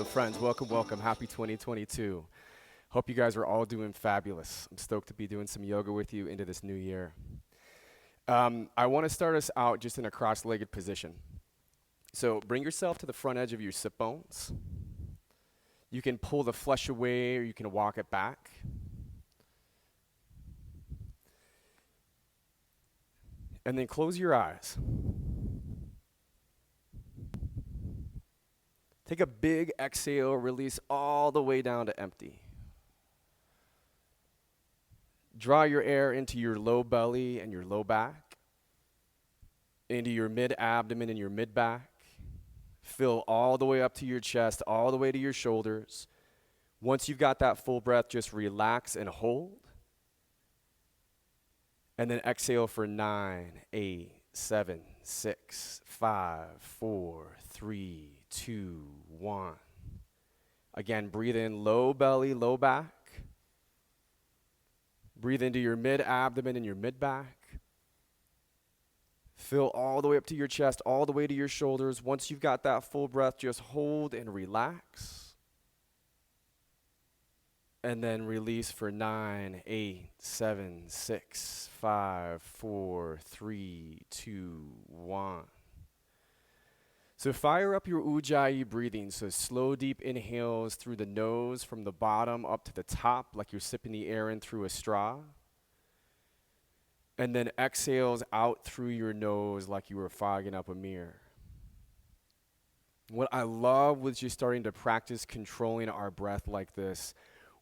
friends. Welcome, welcome. Happy 2022. Hope you guys are all doing fabulous. I'm stoked to be doing some yoga with you into this new year. I want to start us out just in a cross-legged position. So bring yourself to the front edge of your sit bones. You can pull the flesh away or you can walk it back. And then close your eyes. Take a big exhale, release all the way down to empty. Draw your air into your low belly and your low back, into your mid-abdomen and your mid-back. Fill all the way up to your chest, all the way to your shoulders. Once you've got that full breath, just relax and hold. And then exhale for 9, 8, 7, 6, 5, 4, 3, 2, 1. Again, breathe in low belly, low back. Breathe into your mid-abdomen and your mid-back. Fill all the way up to your chest, all the way to your shoulders. Once you've got that full breath, just hold and relax. And then release for 9, 8, 7, 6, 5, 4, 3, 2, 1. So fire up your Ujjayi breathing. So slow, deep inhales through the nose from the bottom up to the top, like you're sipping the air in through a straw. And then exhales out through your nose like you were fogging up a mirror. What I love with just starting to practice controlling our breath like this,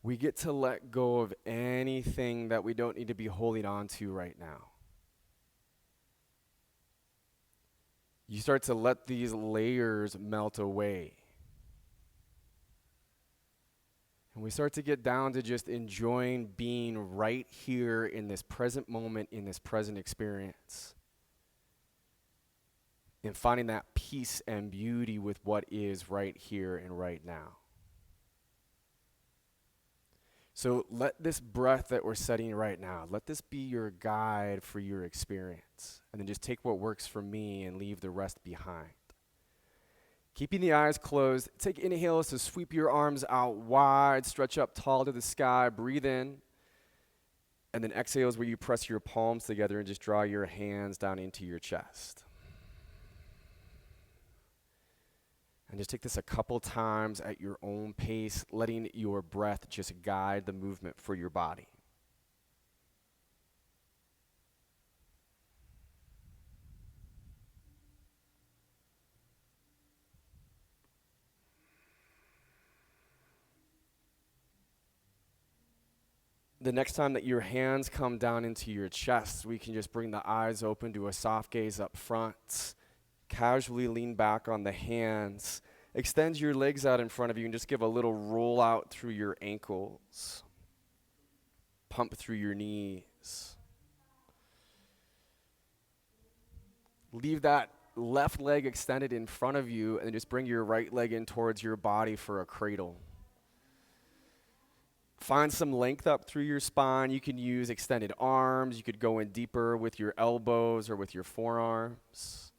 we get to let go of anything that we don't need to be holding on to right now. You start to let these layers melt away. And we start to get down to just enjoying being right here in this present moment, in this present experience. And finding that peace and beauty with what is right here and right now. So let this breath that we're setting right now, let this be your guide for your experience. And then just take what works for me and leave the rest behind. Keeping the eyes closed, take inhales to sweep your arms out wide, stretch up tall to the sky, breathe in. And then exhales where you press your palms together and just draw your hands down into your chest. And just take this a couple times at your own pace, letting your breath just guide the movement for your body. The next time that your hands come down into your chest, we can just bring the eyes open to a soft gaze up front. Casually lean back on the hands. Extend your legs out in front of you and just give a little roll out through your ankles. Pump through your knees. Leave that left leg extended in front of you and just bring your right leg in towards your body for a cradle. Find some length up through your spine. You can use extended arms. You could go in deeper with your elbows or with your forearms.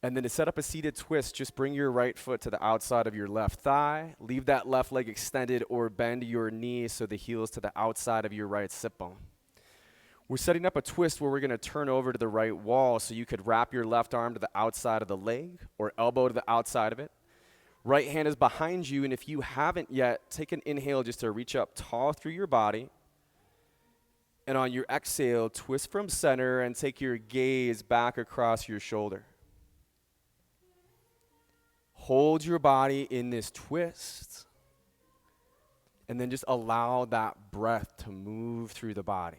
And then to set up a seated twist, just bring your right foot to the outside of your left thigh. Leave that left leg extended or bend your knee so the heel's to the outside of your right sit bone. We're setting up a twist where we're going to turn over to the right wall so you could wrap your left arm to the outside of the leg or elbow to the outside of it. Right hand is behind you, and if you haven't yet, take an inhale just to reach up tall through your body. And on your exhale, twist from center and take your gaze back across your shoulder. Hold your body in this twist, and then just allow that breath to move through the body.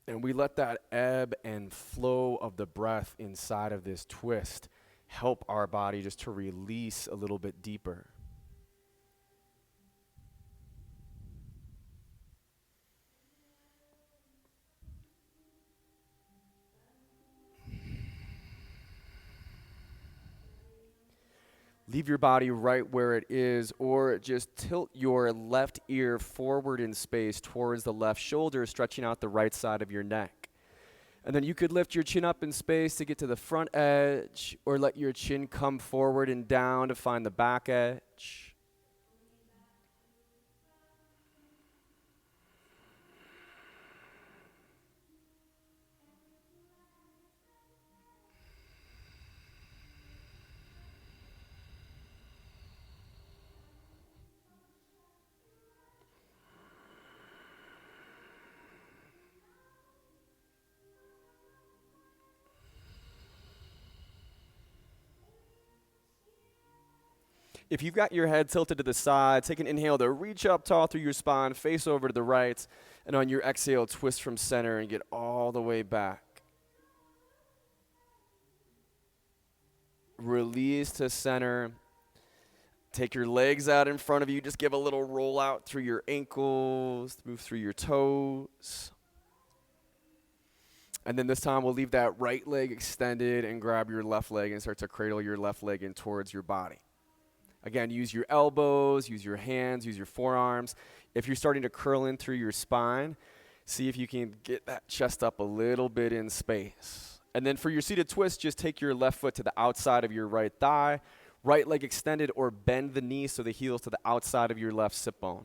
And we let that ebb and flow of the breath inside of this twist help our body just to release a little bit deeper. Leave your body right where it is, or just tilt your left ear forward in space towards the left shoulder, stretching out the right side of your neck. And then you could lift your chin up in space to get to the front edge, or let your chin come forward and down to find the back edge. If you've got your head tilted to the side, take an inhale to reach up tall through your spine, face over to the right, and on your exhale, twist from center and get all the way back. Release to center. Take your legs out in front of you. Just give a little roll out through your ankles, move through your toes. And then this time we'll leave that right leg extended and grab your left leg and start to cradle your left leg in towards your body. Again, use your elbows, use your hands, use your forearms. If you're starting to curl in through your spine, see if you can get that chest up a little bit in space. And then for your seated twist, just take your left foot to the outside of your right thigh, right leg extended, or bend the knee so the heel's to the outside of your left sit bone.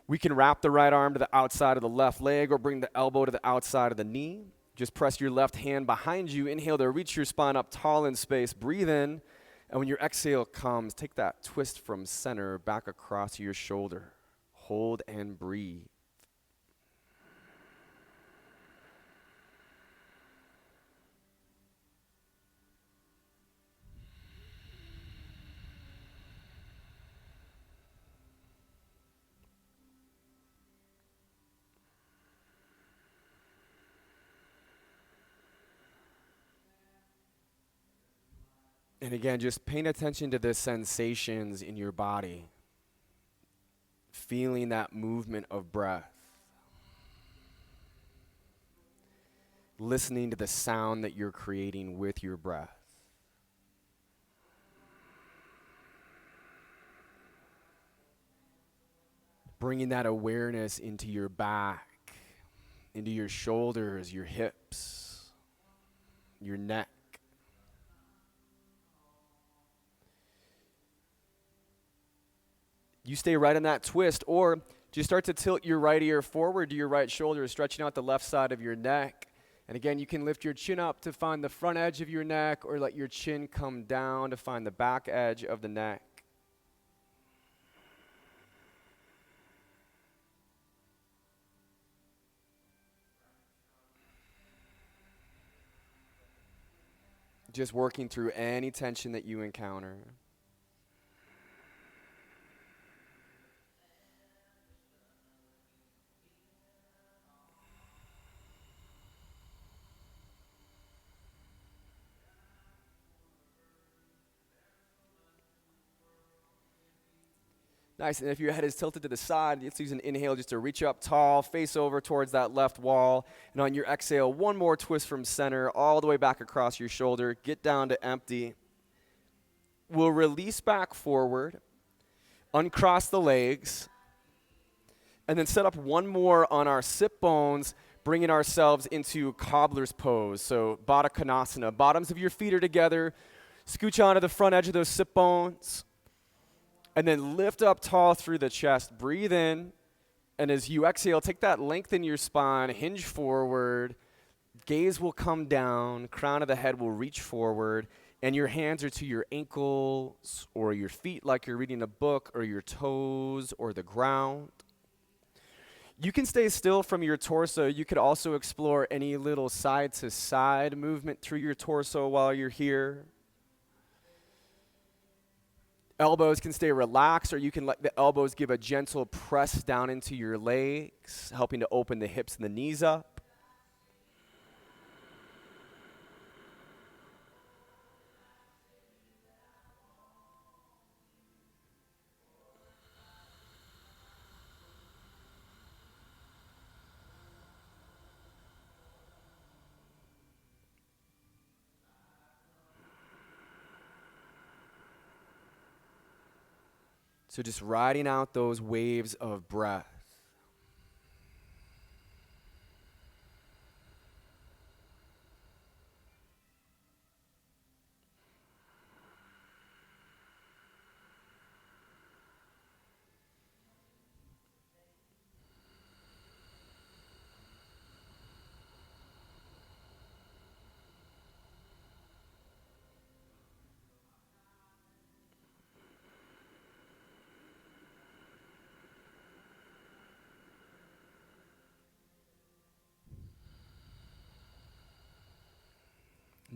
We can wrap the right arm to the outside of the left leg or bring the elbow to the outside of the knee. Just press your left hand behind you. Inhale to reach your spine up tall in space. Breathe in. And when your exhale comes, take that twist from center back across your shoulder. Hold and breathe. And again, just paying attention to the sensations in your body. Feeling that movement of breath. Listening to the sound that you're creating with your breath. Bringing that awareness into your back, into your shoulders, your hips, your neck. You stay right in that twist, or just start to tilt your right ear forward to your right shoulder, stretching out the left side of your neck. And again, you can lift your chin up to find the front edge of your neck, or let your chin come down to find the back edge of the neck. Just working through any tension that you encounter. Nice, and if your head is tilted to the side, let's use an inhale just to reach up tall, face over towards that left wall. And on your exhale, one more twist from center, all the way back across your shoulder. Get down to empty. We'll release back forward, uncross the legs, and then set up one more on our sit bones, bringing ourselves into Cobbler's pose. So Baddha Konasana. Bottoms of your feet are together. Scooch onto the front edge of those sit bones. And then lift up tall through the chest. Breathe in. And as you exhale, take that length in your spine. Hinge forward. Gaze will come down. Crown of the head will reach forward. And your hands are to your ankles or your feet like you're reading a book, or your toes or the ground. You can stay still from your torso. You could also explore any little side-to-side movement through your torso while you're here. Elbows can stay relaxed, or you can let the elbows give a gentle press down into your legs, helping to open the hips and the knees up. So just riding out those waves of breath.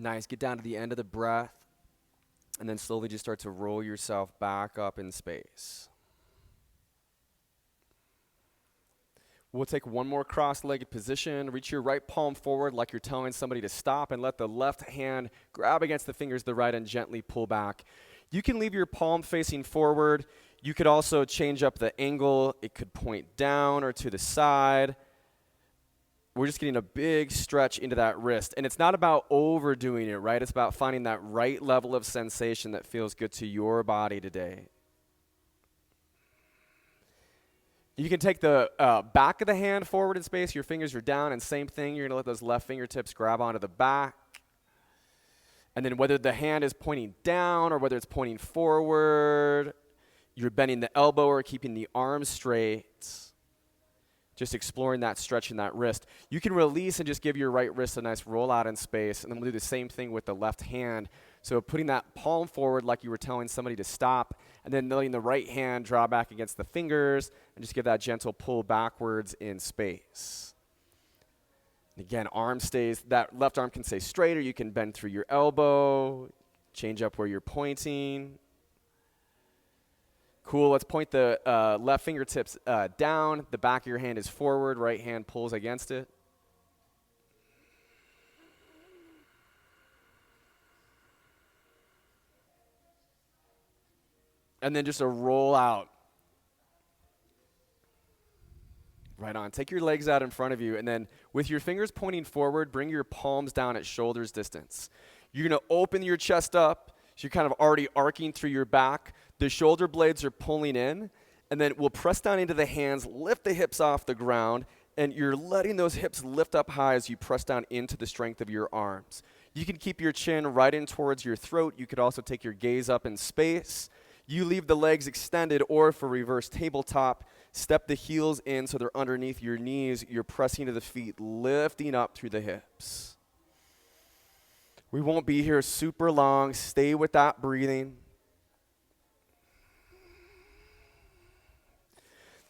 Nice. Get down to the end of the breath. And then slowly just start to roll yourself back up in space. We'll take one more cross-legged position. Reach your right palm forward like you're telling somebody to stop, and let the left hand grab against the fingers of the right and gently pull back. You can leave your palm facing forward. You could also change up the angle. It could point down or to the side. We're just getting a big stretch into that wrist. And it's not about overdoing it, right? It's about finding that right level of sensation that feels good to your body today. You can take the back of the hand forward in space. Your fingers are down, and same thing. You're going to let those left fingertips grab onto the back. And then whether the hand is pointing down or whether it's pointing forward, you're bending the elbow or keeping the arm straight. Just exploring that stretch in that wrist. You can release and just give your right wrist a nice roll out in space. And then we'll do the same thing with the left hand. So putting that palm forward like you were telling somebody to stop, and then letting the right hand draw back against the fingers and just give that gentle pull backwards in space. And again, that left arm can stay straight, or you can bend through your elbow, change up where you're pointing. Cool, let's point the left fingertips down. The back of your hand is forward, right hand pulls against it. And then just a roll out. Right on. Take your legs out in front of you, and then with your fingers pointing forward, bring your palms down at shoulders distance. You're going to open your chest up, so you're kind of already arcing through your back. The shoulder blades are pulling in, and then we'll press down into the hands, lift the hips off the ground, and you're letting those hips lift up high as you press down into the strength of your arms. You can keep your chin right in towards your throat. You could also take your gaze up in space. You leave the legs extended, or for reverse tabletop, step the heels in so they're underneath your knees. You're pressing to the feet, lifting up through the hips. We won't be here super long. Stay with that breathing.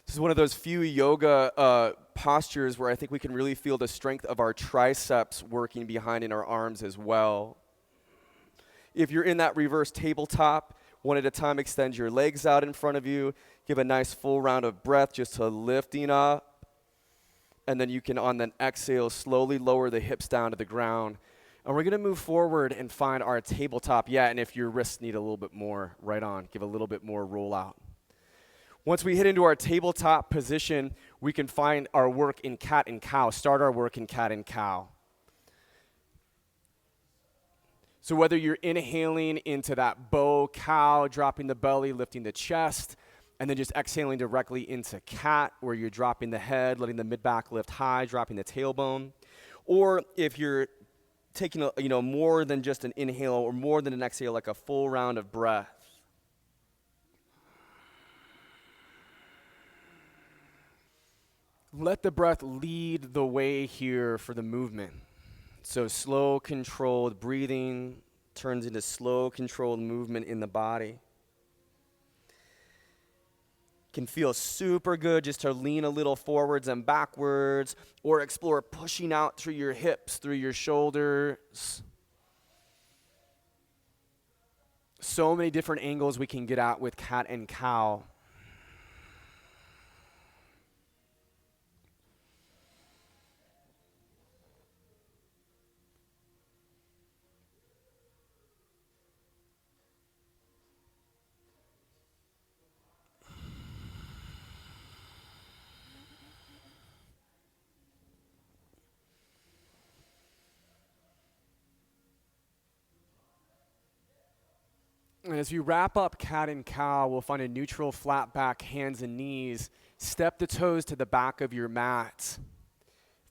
This is one of those few yoga postures where I think we can really feel the strength of our triceps working behind in our arms as well. If you're in that reverse tabletop, one at a time, extend your legs out in front of you. Give a nice full round of breath just to lifting up. And then you can, on the exhale, slowly lower the hips down to the ground. And we're going to move forward and find our tabletop. Yeah, and if your wrists need a little bit more, right on. Give a little bit more roll out. Once we hit into our tabletop position, we can find our work in cat and cow. Start our work in cat and cow. So whether you're inhaling into that bow cow, dropping the belly, lifting the chest, and then just exhaling directly into cat, where you're dropping the head, letting the mid-back lift high, dropping the tailbone. Or if you're taking more than just an inhale or more than an exhale, like a full round of breath. Let the breath lead the way here for the movement. So slow, controlled breathing turns into slow, controlled movement in the body. Can feel super good just to lean a little forwards and backwards, or explore pushing out through your hips, through your shoulders. So many different angles we can get at with cat and cow. And as we wrap up cat and cow, we'll find a neutral flat back, hands and knees. Step the toes to the back of your mat.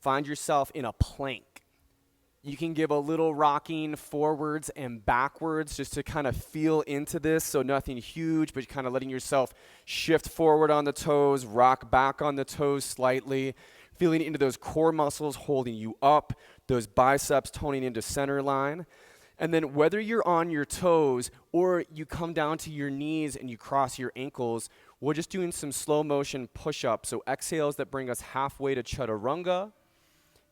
Find yourself in a plank. You can give a little rocking forwards and backwards just to kind of feel into this. So nothing huge, but kind of letting yourself shift forward on the toes, rock back on the toes slightly, feeling into those core muscles holding you up, those biceps toning into center line. And then whether you're on your toes or you come down to your knees and you cross your ankles, we're just doing some slow motion push-ups. So exhales that bring us halfway to chaturanga,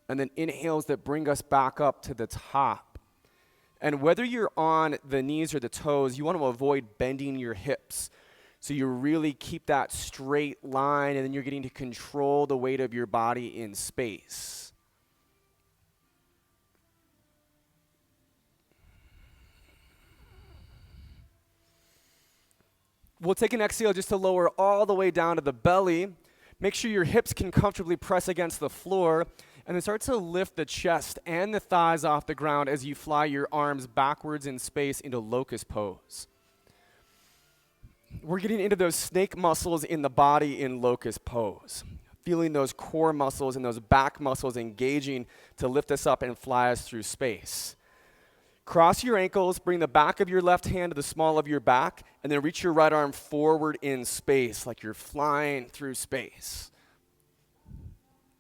and then inhales that bring us back up to the top. And whether you're on the knees or the toes, you want to avoid bending your hips. So you really keep that straight line, and then you're getting to control the weight of your body in space. We'll take an exhale just to lower all the way down to the belly. Make sure your hips can comfortably press against the floor, and then start to lift the chest and the thighs off the ground as you fly your arms backwards in space into locust pose. We're getting into those snake muscles in the body in locust pose. Feeling those core muscles and those back muscles engaging to lift us up and fly us through space. Cross your ankles, bring the back of your left hand to the small of your back, and then reach your right arm forward in space like you're flying through space.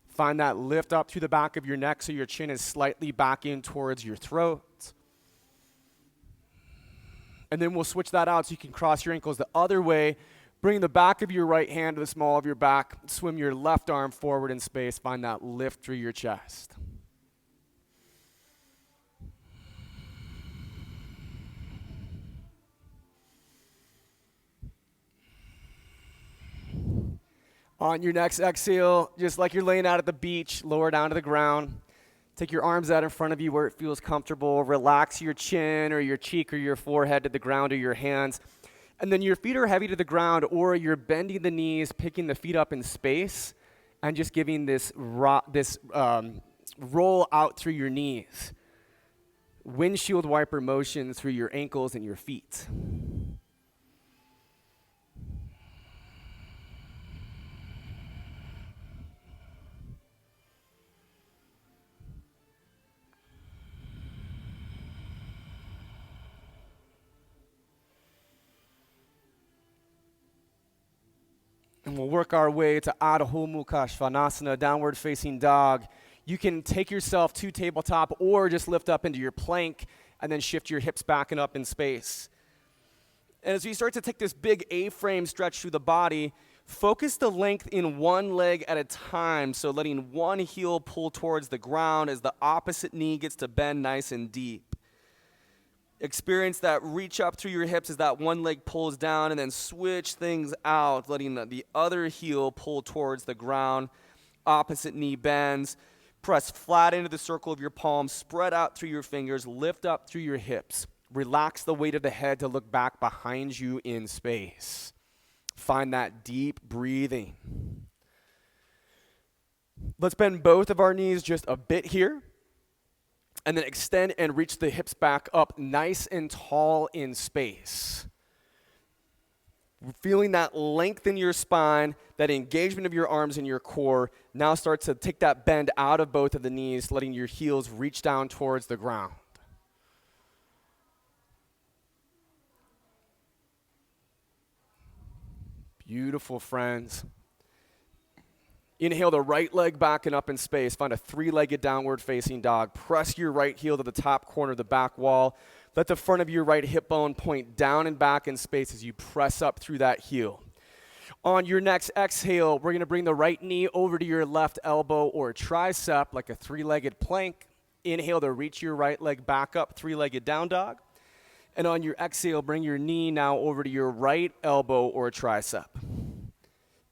Find that lift up through the back of your neck so your chin is slightly back in towards your throat. And then we'll switch that out so you can cross your ankles the other way. Bring the back of your right hand to the small of your back. Swim your left arm forward in space. Find that lift through your chest. On your next exhale, just like you're laying out at the beach, lower down to the ground. Take your arms out in front of you where it feels comfortable. Relax your chin or your cheek or your forehead to the ground or your hands. And then your feet are heavy to the ground, or you're bending the knees, picking the feet up in space, and just giving this roll out through your knees. Windshield wiper motion through your ankles and your feet. And we'll work our way to Adho Mukha Svanasana, downward facing dog. You can take yourself to tabletop or just lift up into your plank and then shift your hips back and up in space. And as we start to take this big A-frame stretch through the body, focus the length in one leg at a time. So letting one heel pull towards the ground as the opposite knee gets to bend nice and deep. Experience that reach up through your hips as that one leg pulls down, and then switch things out, letting the other heel pull towards the ground. Opposite knee bends. Press flat into the circle of your palms. Spread out through your fingers. Lift up through your hips. Relax the weight of the head to look back behind you in space. Find that deep breathing. Let's bend both of our knees just a bit here. And then extend and reach the hips back up nice and tall in space. Feeling that length in your spine, that engagement of your arms and your core. Now start to take that bend out of both of the knees, letting your heels reach down towards the ground. Beautiful, friends. Inhale the right leg back and up in space. Find a three-legged downward facing dog. Press your right heel to the top corner of the back wall. Let the front of your right hip bone point down and back in space as you press up through that heel. On your next exhale, we're going to bring the right knee over to your left elbow or tricep like a three-legged plank. Inhale to reach your right leg back up, three-legged down dog. And on your exhale, bring your knee now over to your right elbow or tricep.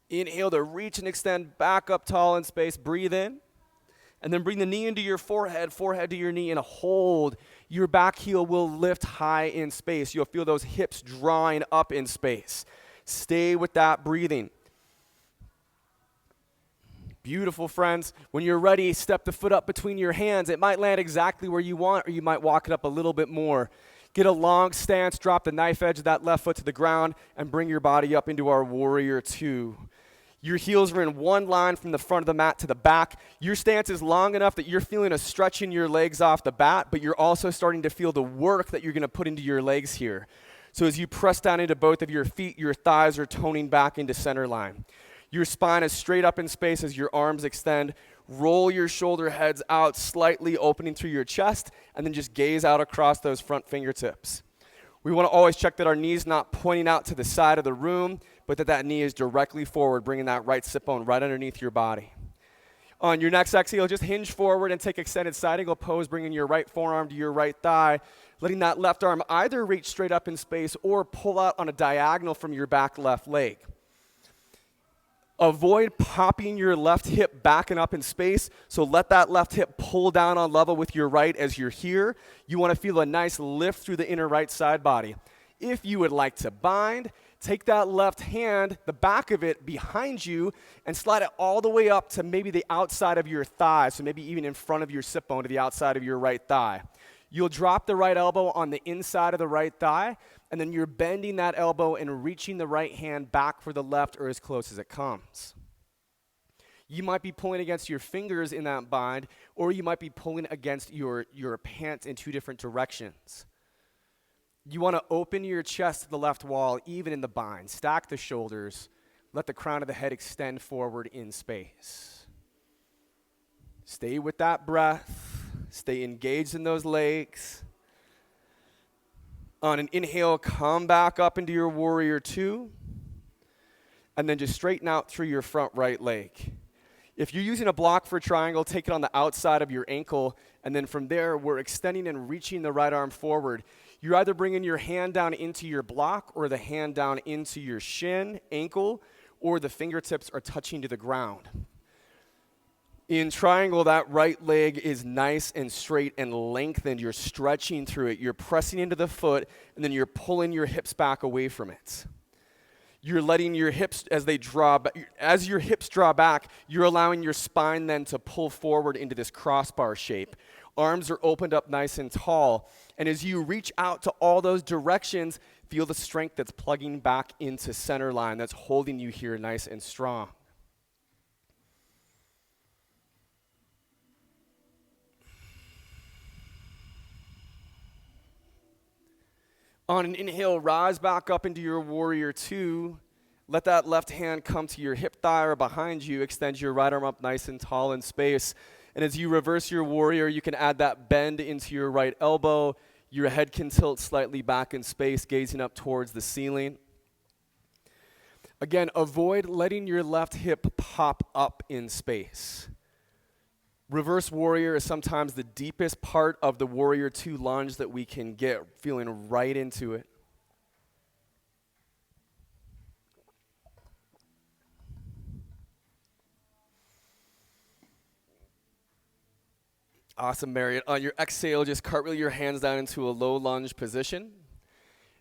Inhale to reach and extend back up tall in space. Breathe in. And then bring the knee into your forehead to your knee, and hold. Your back heel will lift high in space. You'll feel those hips drawing up in space. Stay with that breathing. Beautiful, friends. When you're ready, step the foot up between your hands. It might land exactly where you want, or you might walk it up a little bit more. Get a long stance, drop the knife edge of that left foot to the ground, and bring your body up into our warrior two. Your heels are in one line from the front of the mat to the back. Your stance is long enough that you're feeling a stretch in your legs off the bat, but you're also starting to feel the work that you're going to put into your legs here. So as you press down into both of your feet, your thighs are toning back into center line. Your spine is straight up in space as your arms extend. Roll your shoulder heads out slightly, opening through your chest, and then just gaze out across those front fingertips. We want to always check that our knee's not pointing out to the side of the room, but that knee is directly forward, bringing that right sit bone right underneath your body. On your next exhale, just hinge forward and take extended side angle pose, bringing your right forearm to your right thigh. letting that left arm either reach straight up in space or pull out on a diagonal from your back left leg. Avoid popping your left hip back and up in space, so let that left hip pull down on level with your right as you're here. You want to feel a nice lift through the inner right side body. If you would like to bind, take that left hand, the back of it behind you, and slide it all the way up to maybe the outside of your thigh, so maybe even in front of your sit bone to the outside of your right thigh. You'll drop the right elbow on the inside of the right thigh, and then you're bending that elbow and reaching the right hand back for the left or as close as it comes. You might be pulling against your fingers in that bind, or you might be pulling against your pants in two different directions. You want to open your chest to the left wall, even in the bind. Stack the shoulders. Let the crown of the head extend forward in space. Stay with that breath. Stay engaged in those legs. On an inhale, come back up into your warrior two. And then just straighten out through your front right leg. If you're using a block for triangle, take it on the outside of your ankle. And then from there, we're extending and reaching the right arm forward. You're either bringing your hand down into your block or the hand down into your shin, ankle, or the fingertips are touching to the ground. In triangle, that right leg is nice and straight and lengthened. You're stretching through it. You're pressing into the foot, and then you're pulling your hips back away from it. You're letting your hips, as your hips draw back, you're allowing your spine then to pull forward into this crossbar shape. Arms are opened up nice and tall. And as you reach out to all those directions, feel the strength that's plugging back into center line, that's holding you here nice and strong. On an inhale, rise back up into your warrior two. Let that left hand come to your hip thigh or behind you. Extend your right arm up nice and tall in space. And as you reverse your warrior, you can add that bend into your right elbow. Your head can tilt slightly back in space, gazing up towards the ceiling. Again, avoid letting your left hip pop up in space. Reverse warrior is sometimes the deepest part of the warrior two lunge that we can get, feeling right into it. Awesome, Marion. On your exhale, just cartwheel your hands down into a low lunge position.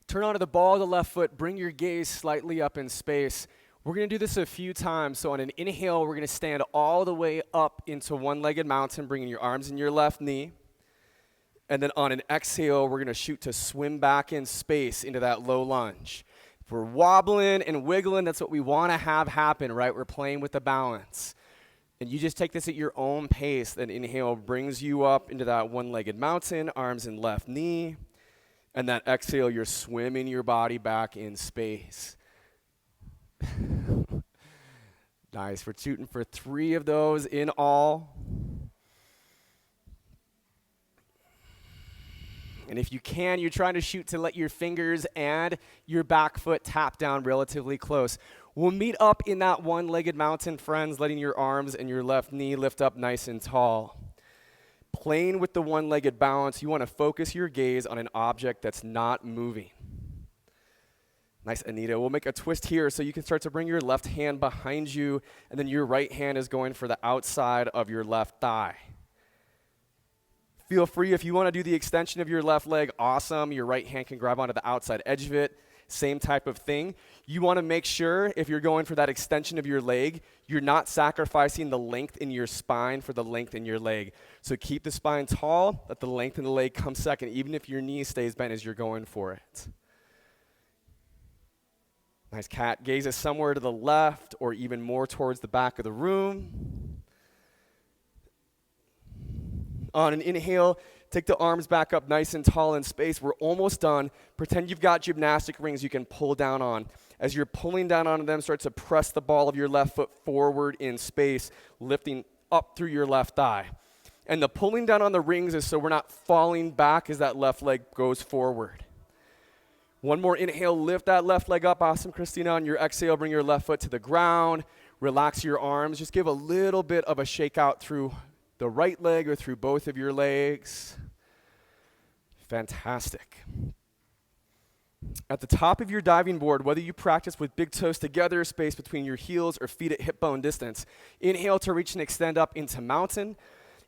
Turn onto the ball of the left foot. Bring your gaze slightly up in space. We're going to do this a few times. So on an inhale, we're going to stand all the way up into one-legged mountain, bringing your arms in your left knee. And then on an exhale, we're going to shoot to swim back in space into that low lunge. If we're wobbling and wiggling, that's what we want to have happen, right? We're playing with the balance. And you just take this at your own pace. Then inhale brings you up into that one-legged mountain, arms in left knee. And that exhale, you're swimming your body back in space. Nice. We're shooting for 3 of those in all. And if you can, you're trying to shoot to let your fingers and your back foot tap down relatively close. We'll meet up in that one-legged mountain, friends, letting your arms and your left knee lift up nice and tall. Playing with the one-legged balance, you want to focus your gaze on an object that's not moving. Nice, Anita. We'll make a twist here so you can start to bring your left hand behind you, and then your right hand is going for the outside of your left thigh. Feel free, if you want to do the extension of your left leg, awesome. Your right hand can grab onto the outside edge of it. Same type of thing. You want to make sure, if you're going for that extension of your leg, you're not sacrificing the length in your spine for the length in your leg. So keep the spine tall, let the length in the leg come second, even if your knee stays bent as you're going for it. Nice, cat. Gaze is somewhere to the left or even more towards the back of the room. On an inhale, take the arms back up nice and tall in space. We're almost done. Pretend you've got gymnastic rings you can pull down on. As you're pulling down onto them, start to press the ball of your left foot forward in space, lifting up through your left thigh. And the pulling down on the rings is so we're not falling back as that left leg goes forward. One more inhale, lift that left leg up. Awesome, Christina. On your exhale, bring your left foot to the ground. Relax your arms. Just give a little bit of a shake out through the right leg or through both of your legs. Fantastic. At the top of your diving board, whether you practice with big toes together, space between your heels, or feet at hip bone distance, inhale to reach and extend up into mountain.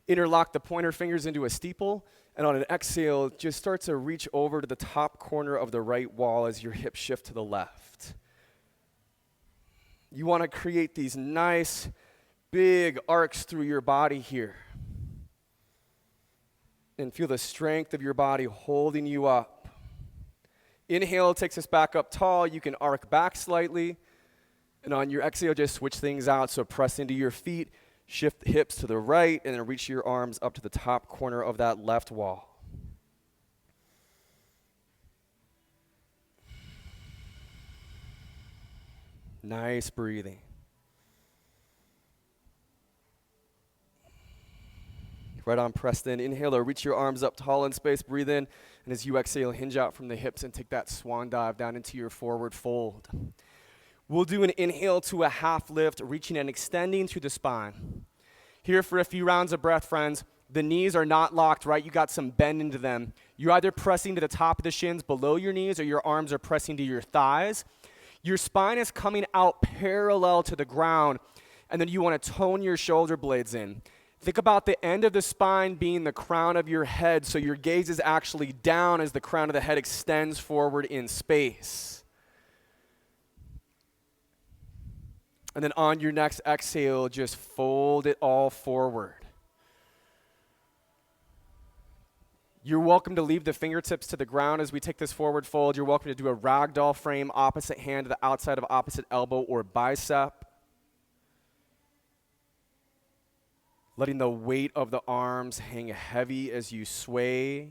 Interlock the pointer fingers into a steeple. And on an exhale, just start to reach over to the top corner of the right wall as your hips shift to the left. You want to create these nice, big arcs through your body here. And feel the strength of your body holding you up. Inhale takes us back up tall. You can arc back slightly. And on your exhale, just switch things out. So press into your feet, shift the hips to the right, and then reach your arms up to the top corner of that left wall. Nice breathing. Right on, Preston. Inhale or reach your arms up tall in space. Breathe in. And as you exhale, hinge out from the hips and take that swan dive down into your forward fold. We'll do an inhale to a half lift, reaching and extending through the spine. Here for a few rounds of breath, friends. The knees are not locked, right? You got some bend into them. You're either pressing to the top of the shins below your knees or your arms are pressing to your thighs. Your spine is coming out parallel to the ground, and then you want to tone your shoulder blades in. Think about the end of the spine being the crown of your head, so your gaze is actually down as the crown of the head extends forward in space. And then on your next exhale, just fold it all forward. You're welcome to leave the fingertips to the ground as we take this forward fold. You're welcome to do a ragdoll frame, opposite hand to the outside of opposite elbow or bicep. Letting the weight of the arms hang heavy as you sway.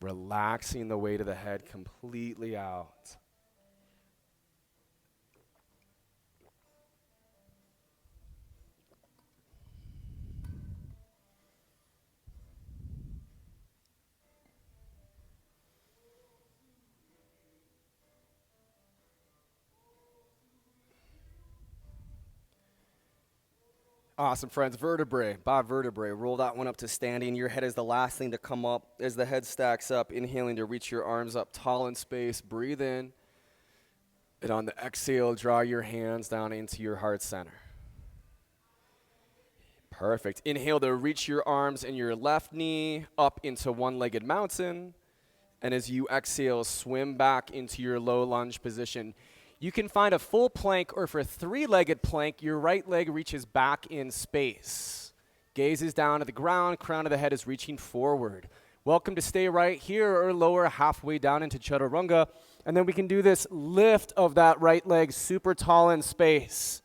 Relaxing the weight of the head completely out. Awesome, friends. Vertebrae by vertebrae. Roll that one up to standing. Your head is the last thing to come up. As the head stacks up, inhaling to reach your arms up tall in space. Breathe in. And on the exhale, draw your hands down into your heart center. Perfect. Inhale to reach your arms and your left knee up into one-legged mountain. And as you exhale, swim back into your low lunge position. You can find a full plank, or for a three-legged plank, your right leg reaches back in space. Gaze is down at the ground, crown of the head is reaching forward. Welcome to stay right here or lower halfway down into Chaturanga. And then we can do this lift of that right leg super tall in space.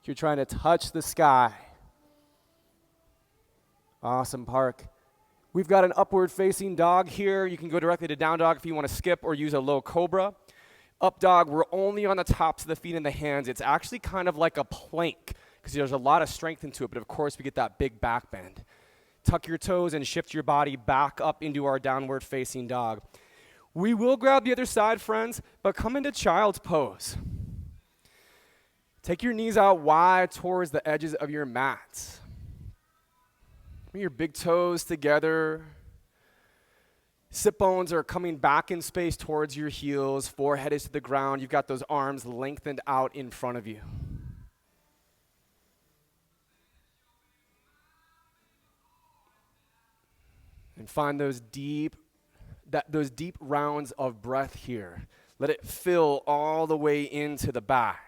You're trying to touch the sky. Awesome, Park. We've got an upward facing dog here. You can go directly to down dog if you want to skip or use a low cobra. Up dog, we're only on the tops of the feet and the hands. It's actually kind of like a plank because there's a lot of strength into it, but of course we get that big back bend. Tuck your toes and shift your body back up into our downward facing dog. We will grab the other side, friends, but come into child's pose. Take your knees out wide towards the edges of your mat. Bring your big toes together. Sit bones are coming back in space towards your heels. Forehead is to the ground. You've got those arms lengthened out in front of you. And find those deep rounds of breath here. Let it fill all the way into the back.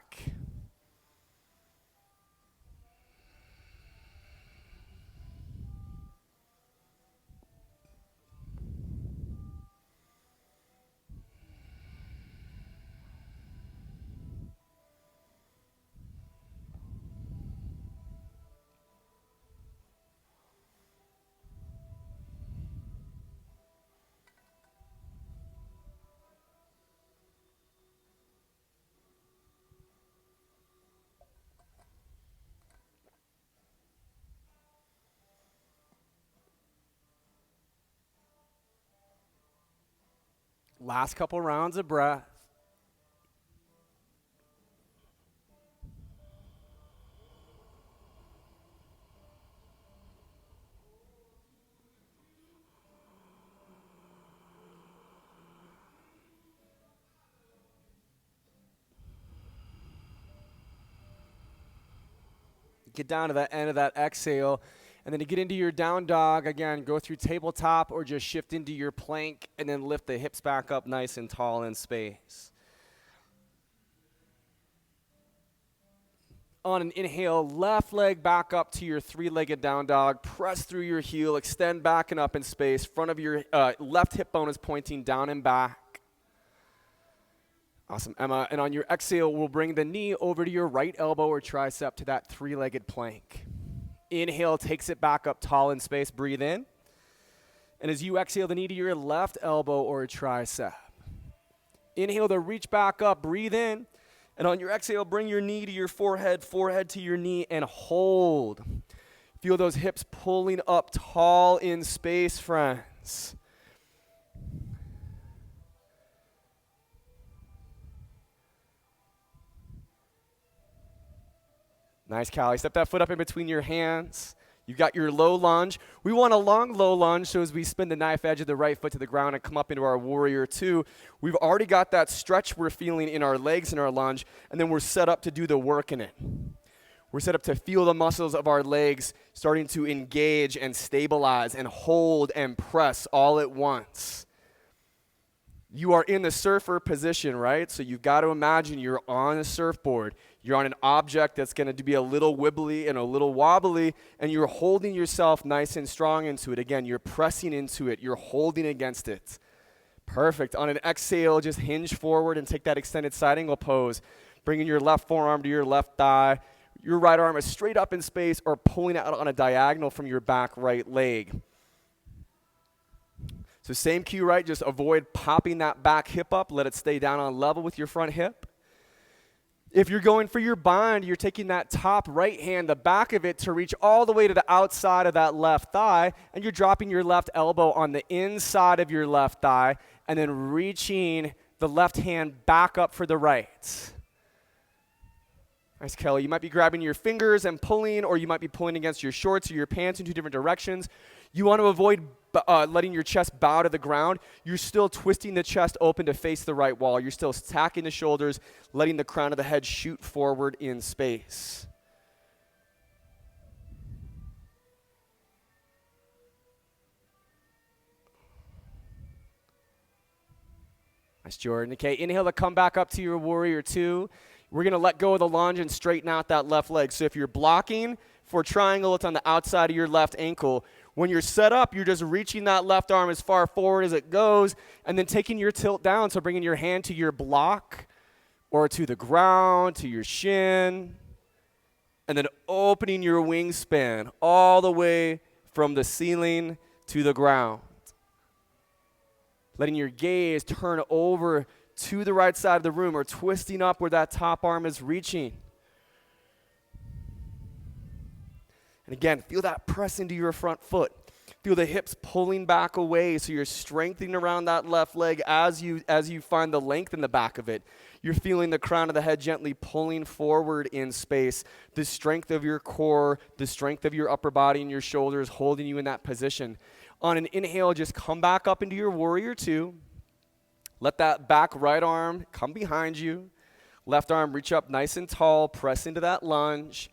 Last couple rounds of breath. Get down to the end of that exhale. And then to get into your down dog, again, go through tabletop or just shift into your plank and then lift the hips back up nice and tall in space. On an inhale, left leg back up to your three-legged down dog. Press through your heel, extend back and up in space. Front of your left hip bone is pointing down and back. Awesome, Emma. And on your exhale, we'll bring the knee over to your right elbow or tricep to that three-legged plank. Inhale takes it back up tall in space. Breathe in. And as you exhale, the knee to your left elbow or tricep. Inhale to reach back up. Breathe in. And on your exhale, bring your knee to your forehead, forehead to your knee, and hold. Feel those hips pulling up tall in space, friends. Nice, Callie. Step that foot up in between your hands. You've got your low lunge. We want a long low lunge, so as we spin the knife edge of the right foot to the ground and come up into our warrior two, we've already got that stretch we're feeling in our legs in our lunge, and then we're set up to do the work in it. We're set up to feel the muscles of our legs starting to engage and stabilize and hold and press all at once. You are in the surfer position, right? So you've got to imagine you're on a surfboard. You're on an object that's going to be a little wibbly and a little wobbly, and you're holding yourself nice and strong into it. Again, you're pressing into it. You're holding against it. Perfect. On an exhale, just hinge forward and take that extended side angle pose. Bringing your left forearm to your left thigh. Your right arm is straight up in space or pulling out on a diagonal from your back right leg. So same cue, right? Just avoid popping that back hip up. Let it stay down on level with your front hip. If you're going for your bind, you're taking that top right hand, the back of it, to reach all the way to the outside of that left thigh, and you're dropping your left elbow on the inside of your left thigh, and then reaching the left hand back up for the right. Nice, Kelly. You might be grabbing your fingers and pulling, or you might be pulling against your shorts or your pants in two different directions. You want to avoid letting your chest bow to the ground. You're still twisting the chest open to face the right wall. You're still stacking the shoulders, letting the crown of the head shoot forward in space. Nice, Jordan. Okay, inhale to come back up to your warrior two. We're going to let go of the lunge and straighten out that left leg. So if you're blocking for triangle, it's on the outside of your left ankle. When you're set up, you're just reaching that left arm as far forward as it goes and then taking your tilt down, so bringing your hand to your block or to the ground, to your shin, and then opening your wingspan all the way from the ceiling to the ground. Letting your gaze turn over to the right side of the room or twisting up where that top arm is reaching. And again, feel that press into your front foot. Feel the hips pulling back away, so you're strengthening around that left leg as you find the length in the back of it. You're feeling the crown of the head gently pulling forward in space. The strength of your core, the strength of your upper body and your shoulders holding you in that position. On an inhale, just come back up into your warrior two. Let that back right arm come behind you. Left arm reach up nice and tall. Press into that lunge.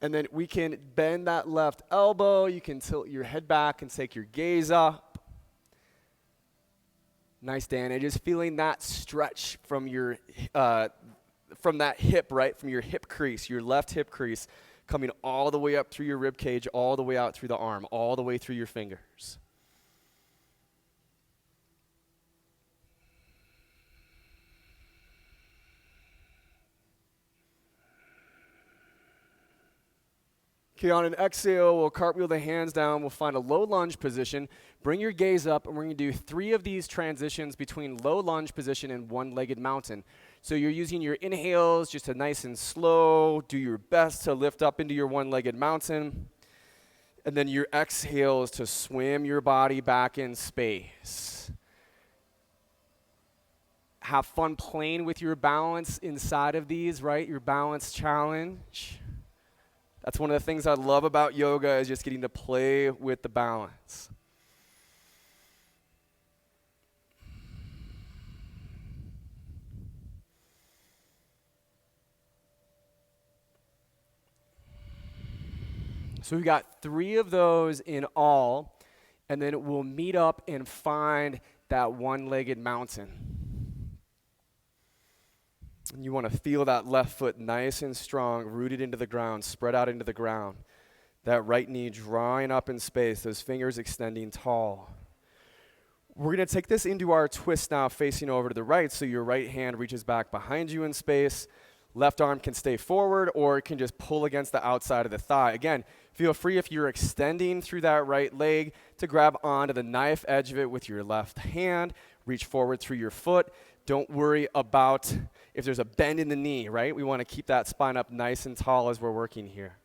And then we can bend that left elbow. You can tilt your head back and take your gaze up. Nice, Dan. And just feeling that stretch from your from that hip, right? From your hip crease, your left hip crease, coming all the way up through your rib cage, all the way out through the arm, all the way through your fingers. Okay, on an exhale, we'll cartwheel the hands down. We'll find a low lunge position. Bring your gaze up, and we're going to do 3 of these transitions between low lunge position and one-legged mountain. So you're using your inhales just to nice and slow. Do your best to lift up into your one-legged mountain. And then your exhales to swim your body back in space. have fun playing with your balance inside of these, right? Your balance challenge. That's one of the things I love about yoga, is just getting to play with the balance. So we got 3 of those in all, and then we'll meet up and find that one-legged mountain. And you want to feel that left foot nice and strong, rooted into the ground, spread out into the ground. That right knee drawing up in space, those fingers extending tall. We're going to take this into our twist now, facing over to the right, so your right hand reaches back behind you in space. Left arm can stay forward, or it can just pull against the outside of the thigh. Again, feel free, if you're extending through that right leg, to grab onto the knife edge of it with your left hand. Reach forward through your foot. Don't worry about if there's a bend in the knee, right? We want to keep that spine up nice and tall as we're working here.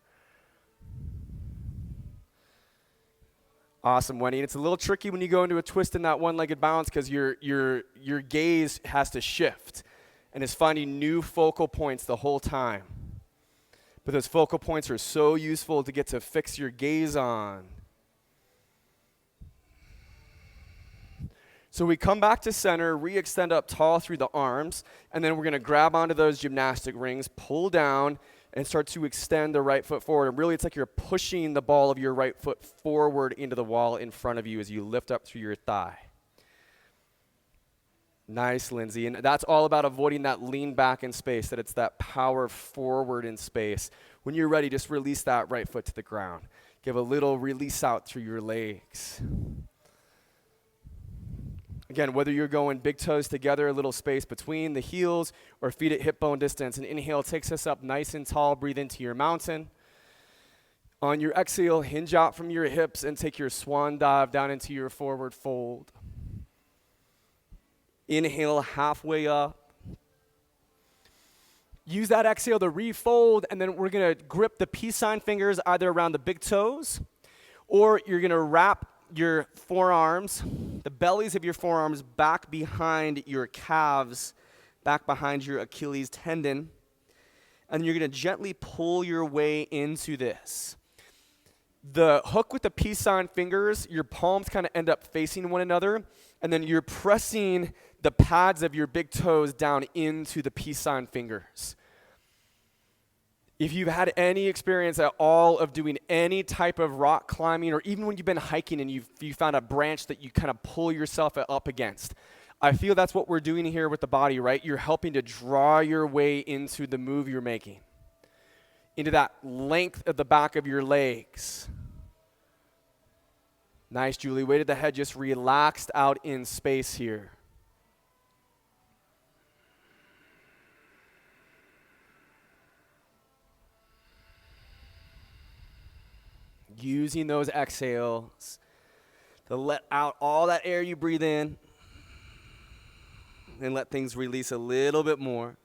Awesome, Wendy. It's a little tricky when you go into a twist in that one-legged balance, because your gaze has to shift, and it's finding new focal points the whole time. But those focal points are so useful to get to fix your gaze on. So we come back to center, re-extend up tall through the arms, and then we're going to grab onto those gymnastic rings, pull down, and start to extend the right foot forward. And really, it's like you're pushing the ball of your right foot forward into the wall in front of you as you lift up through your thigh. Nice, Lindsay. And that's all about avoiding that lean back in space, that it's that power forward in space. When you're ready, just release that right foot to the ground. Give a little release out through your legs. Again, whether you're going big toes together, a little space between the heels, or feet at hip bone distance. And inhale takes us up nice and tall. Breathe into your mountain. On your exhale, hinge out from your hips and take your swan dive down into your forward fold. Inhale halfway up. Use that exhale to refold, and then we're going to grip the peace sign fingers either around the big toes, or you're going to wrap your forearms, the bellies of your forearms, back behind your calves, back behind your Achilles tendon, and you're going to gently pull your way into this. The hook with the peace sign fingers, your palms kind of end up facing one another, and then you're pressing the pads of your big toes down into the peace sign fingers. If you've had any experience at all of doing any type of rock climbing, or even when you've been hiking and you found a branch that you kind of pull yourself up against, I feel that's what we're doing here with the body, right? You're helping to draw your way into the move you're making, into that length of the back of your legs. Nice, Julie. Weight of the head just relaxed out in space here. Using those exhales to let out all that air you breathe in and let things release a little bit more.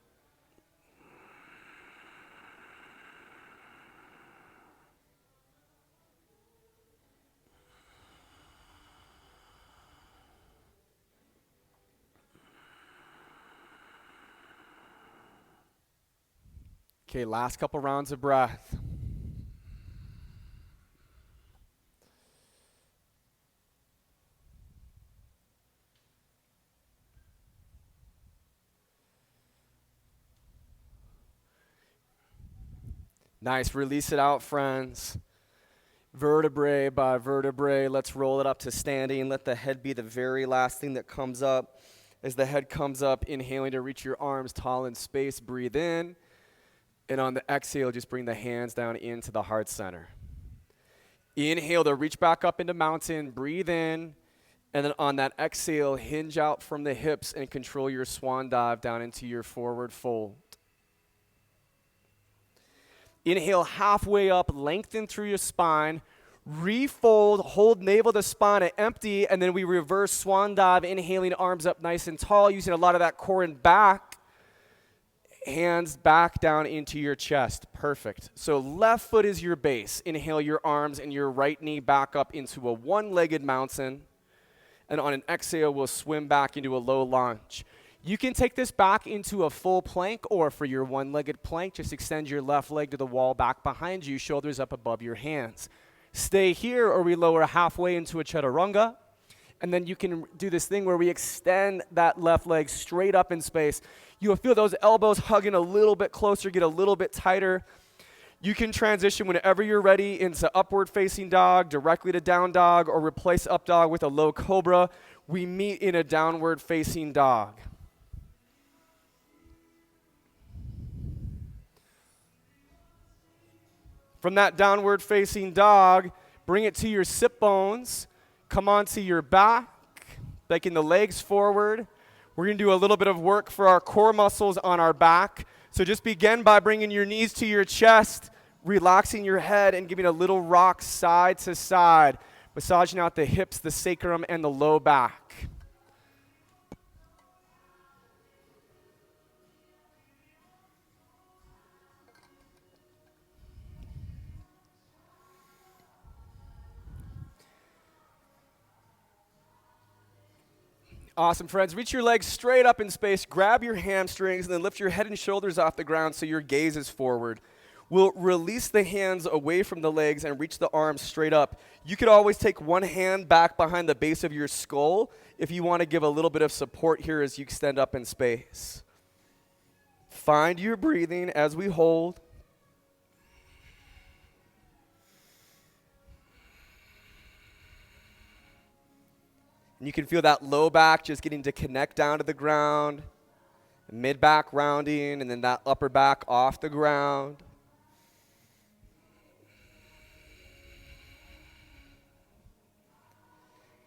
Okay, last couple rounds of breath. Nice, release it out, friends. Vertebrae by vertebrae, let's roll it up to standing. Let the head be the very last thing that comes up. As the head comes up, inhaling to reach your arms tall in space, breathe in. And on the exhale, just bring the hands down into the heart center. Inhale to reach back up into mountain, breathe in. And then on that exhale, hinge out from the hips and control your swan dive down into your forward fold. Inhale halfway up, lengthen through your spine, refold, hold navel to spine at empty, and then we reverse swan dive, inhaling arms up nice and tall, using a lot of that core and back, hands back down into your chest. Perfect. So left foot is your base. Inhale your arms and your right knee back up into a one-legged mountain, and on an exhale, we'll swim back into a low lunge. You can take this back into a full plank, or for your one-legged plank, just extend your left leg to the wall back behind you, shoulders up above your hands. Stay here, or we lower halfway into a chaturanga. And then you can do this thing where we extend that left leg straight up in space. You'll feel those elbows hugging a little bit closer, get a little bit tighter. You can transition whenever you're ready into upward facing dog, directly to down dog, or replace up dog with a low cobra. We meet in a downward facing dog. From that downward facing dog, bring it to your sit bones. Come onto your back, taking the legs forward. We're going to do a little bit of work for our core muscles on our back. So just begin by bringing your knees to your chest, relaxing your head, and giving a little rock side to side, massaging out the hips, the sacrum, and the low back. Awesome, friends. Reach your legs straight up in space. Grab your hamstrings, and then lift your head and shoulders off the ground so your gaze is forward. We'll release the hands away from the legs and reach the arms straight up. You could always take one hand back behind the base of your skull if you want to give a little bit of support here as you extend up in space. Find your breathing as we hold. And you can feel that low back just getting to connect down to the ground, mid back rounding, and then that upper back off the ground.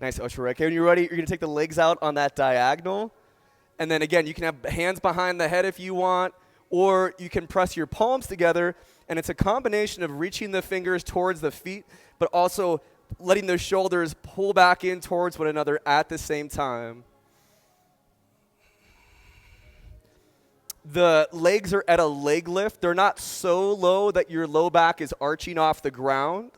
Nice, Oshira. Okay, when you're ready, you're going to take the legs out on that diagonal. And then again, you can have hands behind the head if you want, or you can press your palms together. And it's a combination of reaching the fingers towards the feet, but also letting the shoulders pull back in towards one another at the same time. The legs are at a leg lift. They're not so low that your low back is arching off the ground.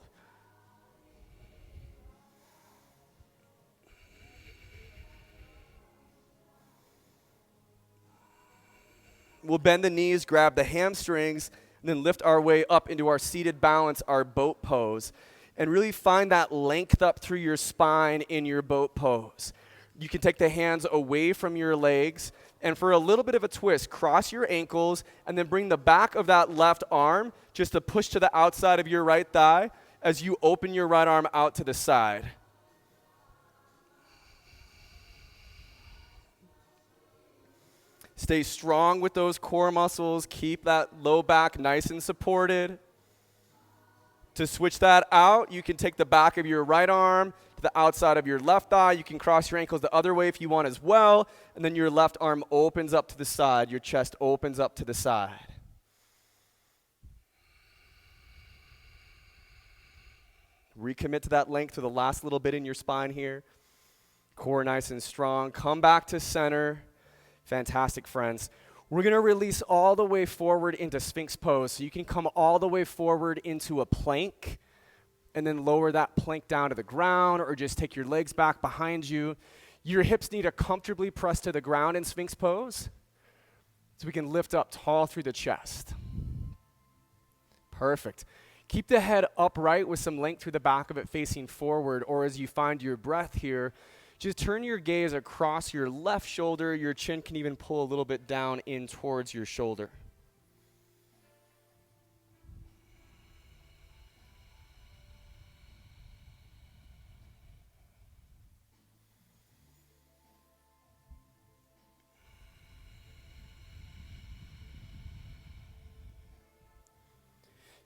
We'll bend the knees, grab the hamstrings, and then lift our way up into our seated balance, our boat pose. And really find that length up through your spine in your boat pose. You can take the hands away from your legs, and for a little bit of a twist, cross your ankles, and then bring the back of that left arm just to push to the outside of your right thigh as you open your right arm out to the side. Stay strong with those core muscles. Keep that low back nice and supported. To switch that out, you can take the back of your right arm to the outside of your left thigh. You can cross your ankles the other way if you want as well. And then your left arm opens up to the side. Your chest opens up to the side. Recommit to that length for the last little bit in your spine here. Core nice and strong. Come back to center. Fantastic, friends. We're going to release all the way forward into Sphinx Pose. So you can come all the way forward into a plank and then lower that plank down to the ground, or just take your legs back behind you. Your hips need to comfortably press to the ground in Sphinx Pose so we can lift up tall through the chest. Perfect. Keep the head upright with some length through the back of it facing forward, or as you find your breath here, just turn your gaze across your left shoulder. Your chin can even pull a little bit down in towards your shoulder.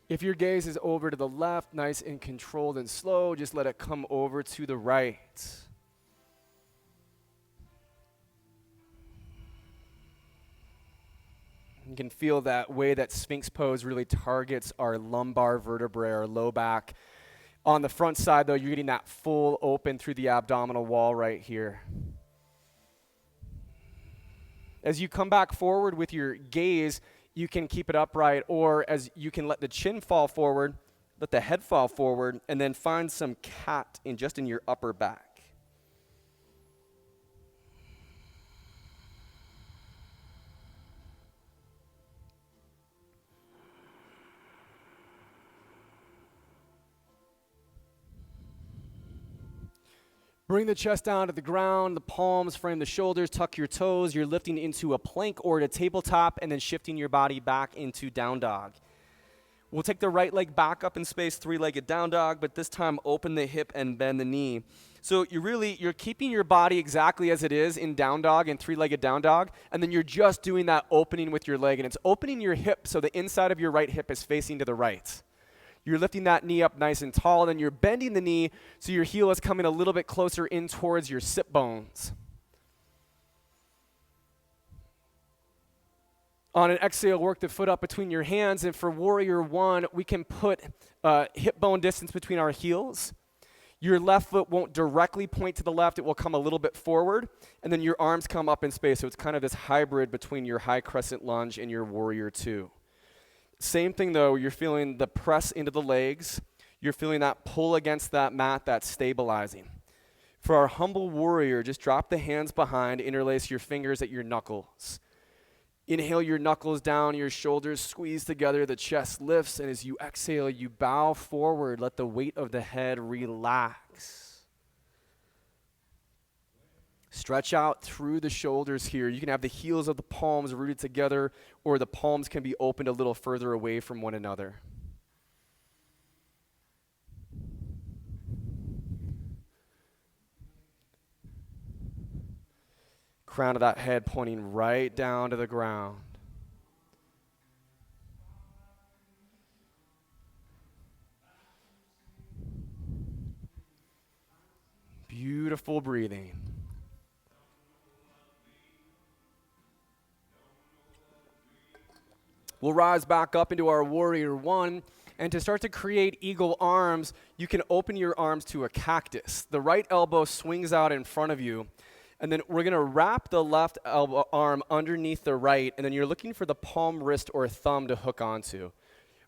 If your gaze is over to the left, nice and controlled and slow, just let it come over to the right. You can feel that way that Sphinx Pose really targets our lumbar vertebrae, our low back. On the front side, though, you're getting that full open through the abdominal wall right here. As you come back forward with your gaze, you can keep it upright, or as you can let the chin fall forward, let the head fall forward, and then find some cat just in your upper back. Bring the chest down to the ground, the palms frame the shoulders, tuck your toes. You're lifting into a plank or a tabletop and then shifting your body back into down dog. We'll take the right leg back up in space, three-legged down dog, but this time open the hip and bend the knee. So you're keeping your body exactly as it is in down dog and three-legged down dog, and then you're just doing that opening with your leg, and it's opening your hip so the inside of your right hip is facing to the right. You're lifting that knee up nice and tall, and then you're bending the knee so your heel is coming a little bit closer in towards your sit bones. On an exhale, work the foot up between your hands, and for Warrior One, we can put hip bone distance between our heels. Your left foot won't directly point to the left, it will come a little bit forward, and then your arms come up in space, so it's kind of this hybrid between your high crescent lunge and your Warrior Two. Same thing though, you're feeling the press into the legs, you're feeling that pull against that mat, that's stabilizing. For our humble warrior, just drop the hands behind, interlace your fingers at your knuckles. Inhale your knuckles down, your shoulders squeeze together, the chest lifts, and as you exhale, you bow forward. Let the weight of the head relax. Stretch out through the shoulders here. You can have the heels of the palms rooted together, or the palms can be opened a little further away from one another. Crown of that head pointing right down to the ground. Beautiful breathing. We'll rise back up into our Warrior One, and to start to create eagle arms, you can open your arms to a cactus. The right elbow swings out in front of you. And then we're going to wrap the left elbow arm underneath the right, and then you're looking for the palm, wrist, or thumb to hook onto.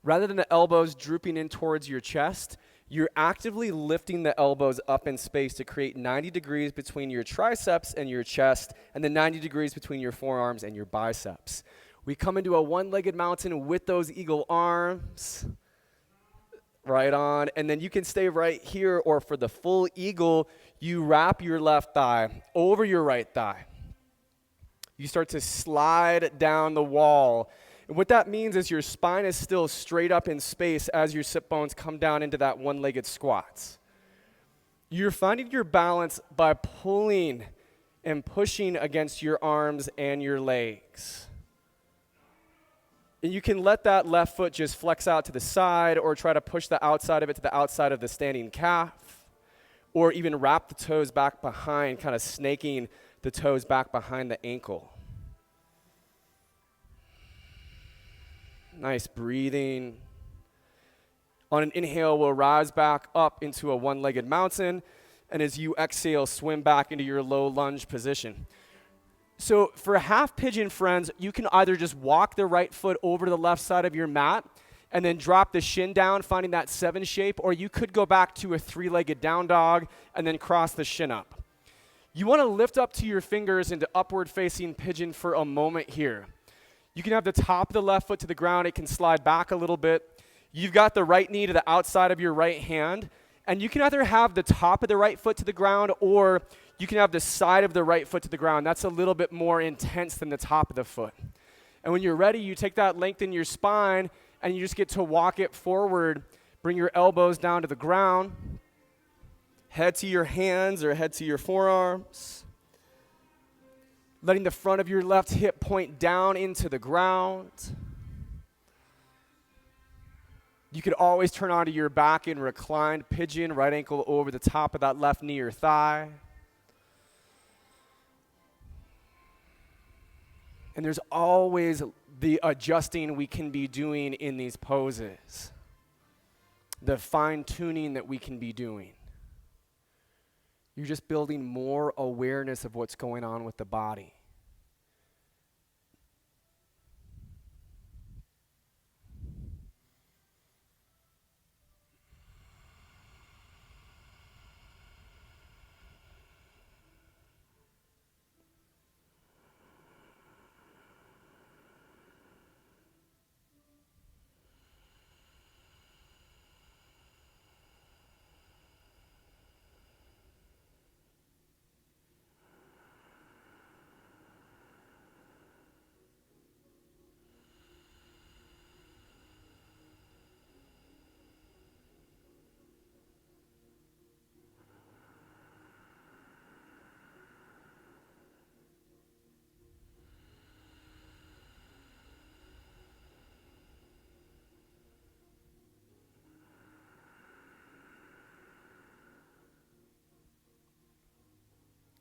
Rather than the elbows drooping in towards your chest, you're actively lifting the elbows up in space to create 90 degrees between your triceps and your chest, and then 90 degrees between your forearms and your biceps. We come into a one-legged mountain with those eagle arms. Right on, and then you can stay right here, or for the full eagle, you wrap your left thigh over your right thigh. You start to slide down the wall. And what that means is your spine is still straight up in space as your sit bones come down into that one-legged squats. You're finding your balance by pulling and pushing against your arms and your legs. And you can let that left foot just flex out to the side, or try to push the outside of it to the outside of the standing calf, or even wrap the toes back behind, kind of snaking the toes back behind the ankle. Nice breathing. On an inhale, we'll rise back up into a one-legged mountain, and as you exhale, swim back into your low lunge position. So for half pigeon, friends, you can either just walk the right foot over to the left side of your mat and then drop the shin down, finding that 7 shape, or you could go back to a three-legged down dog and then cross the shin up. You want to lift up to your fingers into upward facing pigeon for a moment here. You can have the top of the left foot to the ground. It can slide back a little bit. You've got the right knee to the outside of your right hand, and you can either have the top of the right foot to the ground, or you can have the side of the right foot to the ground. That's a little bit more intense than the top of the foot. And when you're ready, you take that length in your spine, and you just get to walk it forward. Bring your elbows down to the ground. Head to your hands or head to your forearms. Letting the front of your left hip point down into the ground. You could always turn onto your back in reclined pigeon, right ankle over the top of that left knee or thigh. And there's always the adjusting we can be doing in these poses. The fine-tuning that we can be doing. You're just building more awareness of what's going on with the body.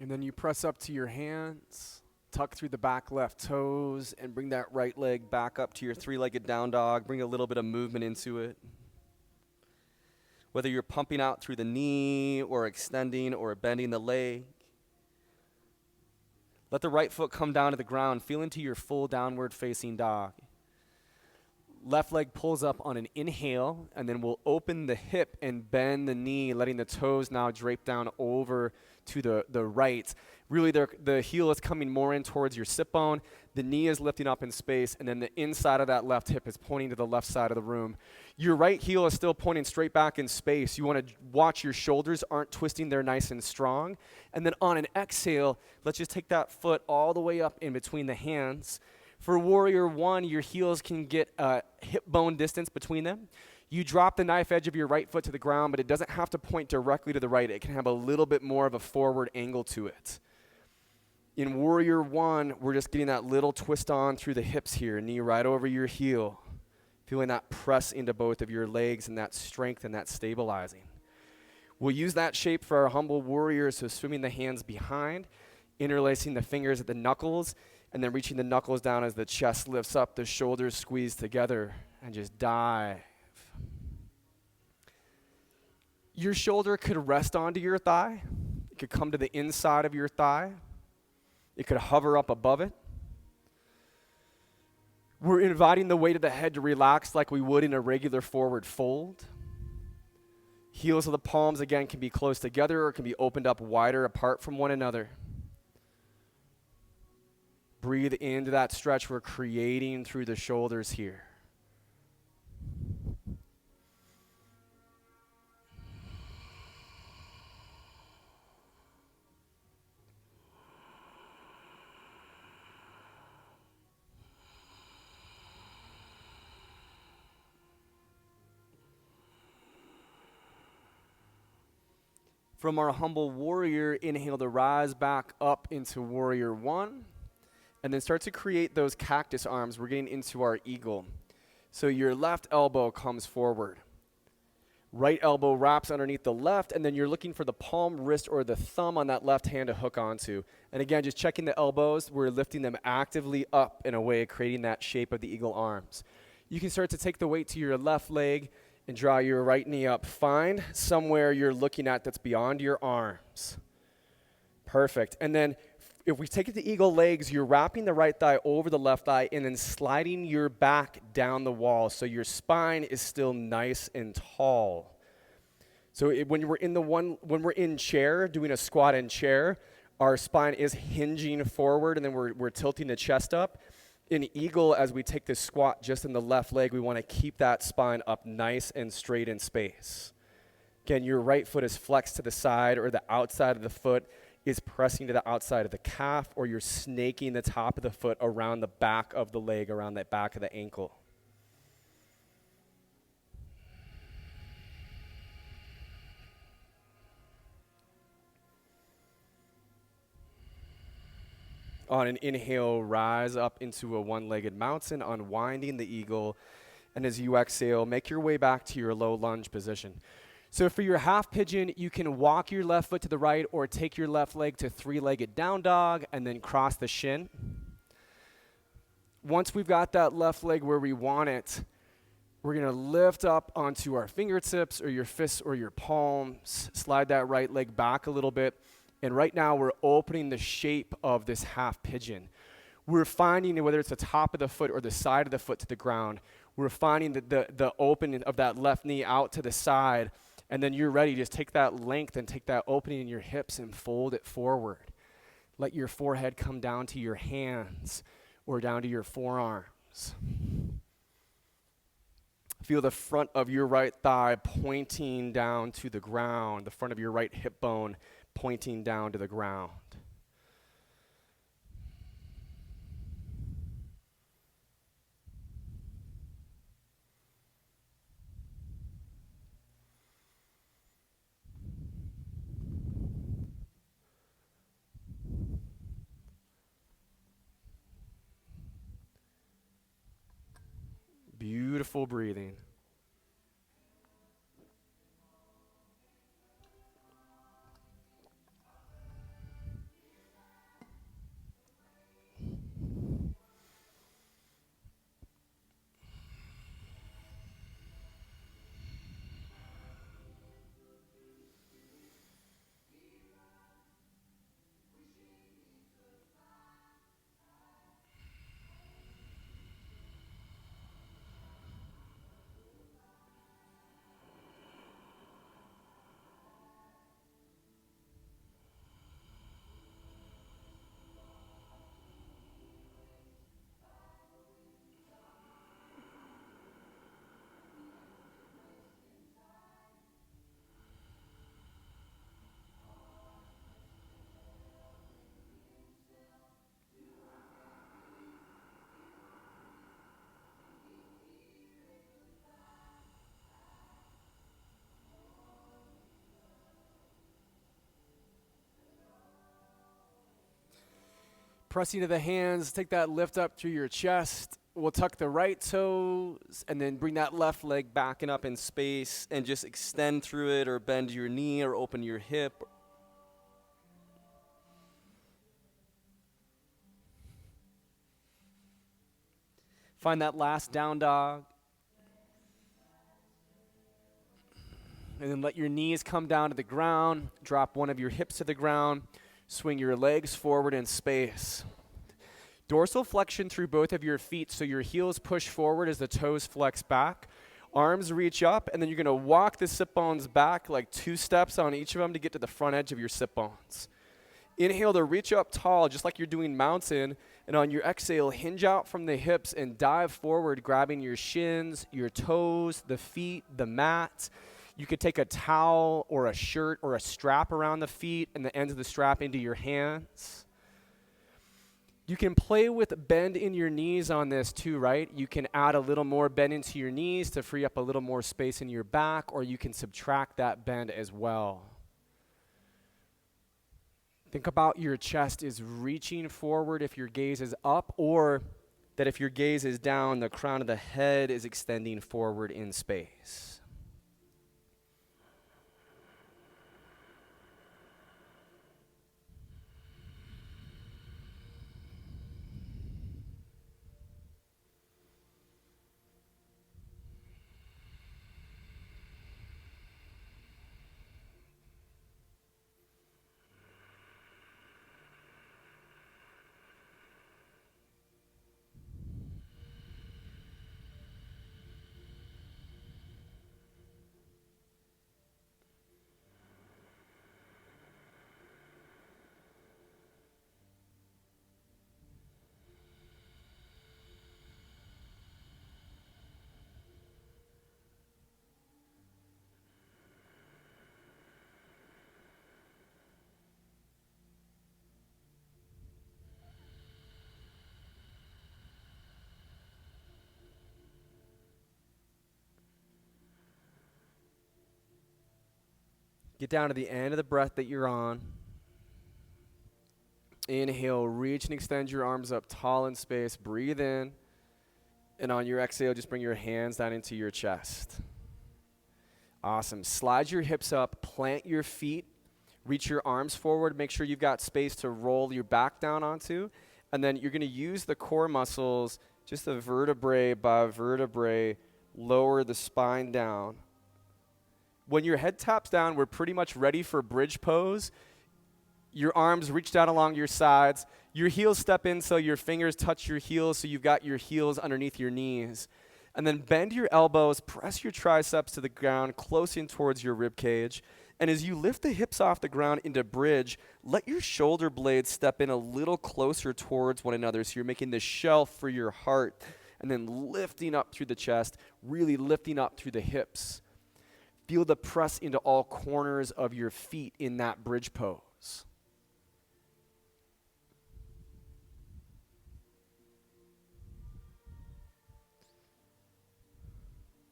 And then you press up to your hands, tuck through the back left toes, and bring that right leg back up to your three-legged down dog. Bring a little bit of movement into it. Whether you're pumping out through the knee or extending or bending the leg. Let the right foot come down to the ground. Feel into your full downward facing dog. Left leg pulls up on an inhale, and then we'll open the hip and bend the knee, letting the toes now drape down over to the right. Really, the heel is coming more in towards your sit bone. The knee is lifting up in space, and then the inside of that left hip is pointing to the left side of the room. Your right heel is still pointing straight back in space. You want to watch your shoulders aren't twisting there nice and strong. And then on an exhale, let's just take that foot all the way up in between the hands. For warrior one, your heels can get hip bone distance between them. You drop the knife edge of your right foot to the ground, but it doesn't have to point directly to the right. It can have a little bit more of a forward angle to it. In warrior one, we're just getting that little twist on through the hips here, knee right over your heel. Feeling that press into both of your legs and that strength and that stabilizing. We'll use that shape for our humble warrior, so swimming the hands behind, interlacing the fingers at the knuckles, and then reaching the knuckles down as the chest lifts up, the shoulders squeeze together, and just dive. Your shoulder could rest onto your thigh. It could come to the inside of your thigh. It could hover up above it. We're inviting the weight of the head to relax like we would in a regular forward fold. Heels of the palms, again, can be close together or can be opened up wider apart from one another. Breathe into that stretch we're creating through the shoulders here. From our humble warrior, inhale to rise back up into warrior one. And then start to create those cactus arms. We're getting into our eagle. So your left elbow comes forward. Right elbow wraps underneath the left, and then you're looking for the palm, wrist, or the thumb on that left hand to hook onto. And again, just checking the elbows. We're lifting them actively up in a way, creating that shape of the eagle arms. You can start to take the weight to your left leg and draw your right knee up. Find somewhere you're looking at that's beyond your arms. Perfect. And then if we take it to eagle legs, you're wrapping the right thigh over the left thigh and then sliding your back down the wall so your spine is still nice and tall. So when we're in chair, doing a squat in chair, our spine is hinging forward and then we're tilting the chest up. In eagle, as we take this squat just in the left leg, we want to keep that spine up nice and straight in space. Again, your right foot is flexed to the side or the outside of the foot is pressing to the outside of the calf, or you're snaking the top of the foot around the back of the leg, around that back of the ankle. On an inhale, rise up into a one-legged mountain, unwinding the eagle. And as you exhale, make your way back to your low lunge position. So for your half pigeon, you can walk your left foot to the right or take your left leg to three-legged down dog and then cross the shin. Once we've got that left leg where we want it, we're going to lift up onto our fingertips or your fists or your palms, slide that right leg back a little bit. And right now we're opening the shape of this half pigeon. We're finding that whether it's the top of the foot or the side of the foot to the ground, we're finding that the opening of that left knee out to the side. And then you're ready, just take that length and take that opening in your hips and fold it forward. Let your forehead come down to your hands or down to your forearms. Feel the front of your right thigh pointing down to the ground, the front of your right hip bone pointing down to the ground. Beautiful breathing. Pressing to the hands, take that lift up through your chest. We'll tuck the right toes and then bring that left leg back and up in space and just extend through it or bend your knee or open your hip. Find that last down dog. And then let your knees come down to the ground. Drop one of your hips to the ground. Swing your legs forward in space. Dorsal flexion through both of your feet so your heels push forward as the toes flex back. Arms reach up, and then you're going to walk the sit bones back like 2 steps on each of them to get to the front edge of your sit bones. Inhale to reach up tall, just like you're doing mountain. And on your exhale, hinge out from the hips and dive forward, grabbing your shins, your toes, the feet, the mat. You could take a towel or a shirt or a strap around the feet and the ends of the strap into your hands. You can play with bend in your knees on this too, right? You can add a little more bend into your knees to free up a little more space in your back, or you can subtract that bend as well. Think about your chest is reaching forward if your gaze is up, or that if your gaze is down, the crown of the head is extending forward in space. Get down to the end of the breath that you're on. Inhale, reach and extend your arms up tall in space. Breathe in. And on your exhale, just bring your hands down into your chest. Awesome. Slide your hips up, plant your feet, reach your arms forward. Make sure you've got space to roll your back down onto. And then you're going to use the core muscles, just the vertebrae by vertebrae, lower the spine down. When your head taps down, we're pretty much ready for bridge pose. Your arms reach down along your sides. Your heels step in so your fingers touch your heels, so you've got your heels underneath your knees. And then bend your elbows, press your triceps to the ground, close in towards your rib cage. And as you lift the hips off the ground into bridge, let your shoulder blades step in a little closer towards one another, so you're making the shelf for your heart. And then lifting up through the chest, really lifting up through the hips. Feel the press into all corners of your feet in that bridge pose.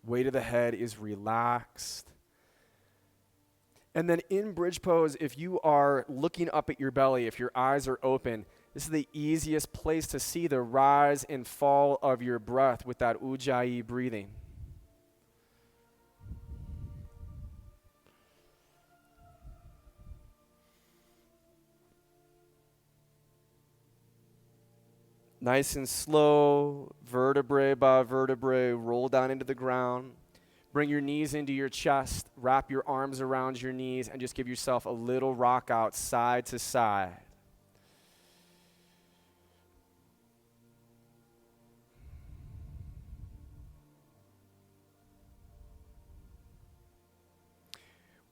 Weight of the head is relaxed. And then in bridge pose, if you are looking up at your belly, if your eyes are open, this is the easiest place to see the rise and fall of your breath with that ujjayi breathing. Nice and slow, vertebrae by vertebrae, roll down into the ground. Bring your knees into your chest, wrap your arms around your knees, and just give yourself a little rock out side to side.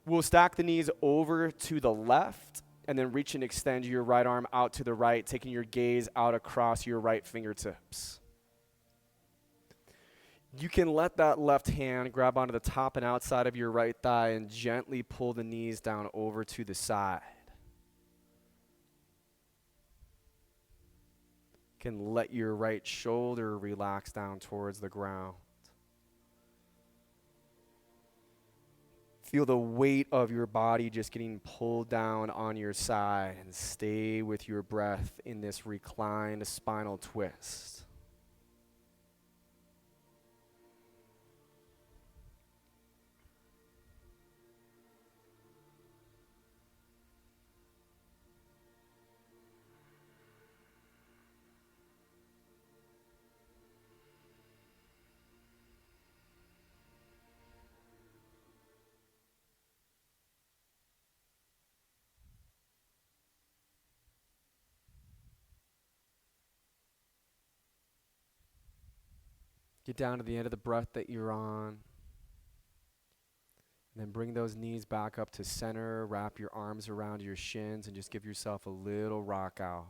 We'll stack the knees over to the left, and then reach and extend your right arm out to the right, taking your gaze out across your right fingertips. You can let that left hand grab onto the top and outside of your right thigh and gently pull the knees down over to the side. You can let your right shoulder relax down towards the ground. Feel the weight of your body just getting pulled down on your side, and stay with your breath in this reclined spinal twist. Get down to the end of the breath that you're on. And then bring those knees back up to center. Wrap your arms around your shins and just give yourself a little rock out.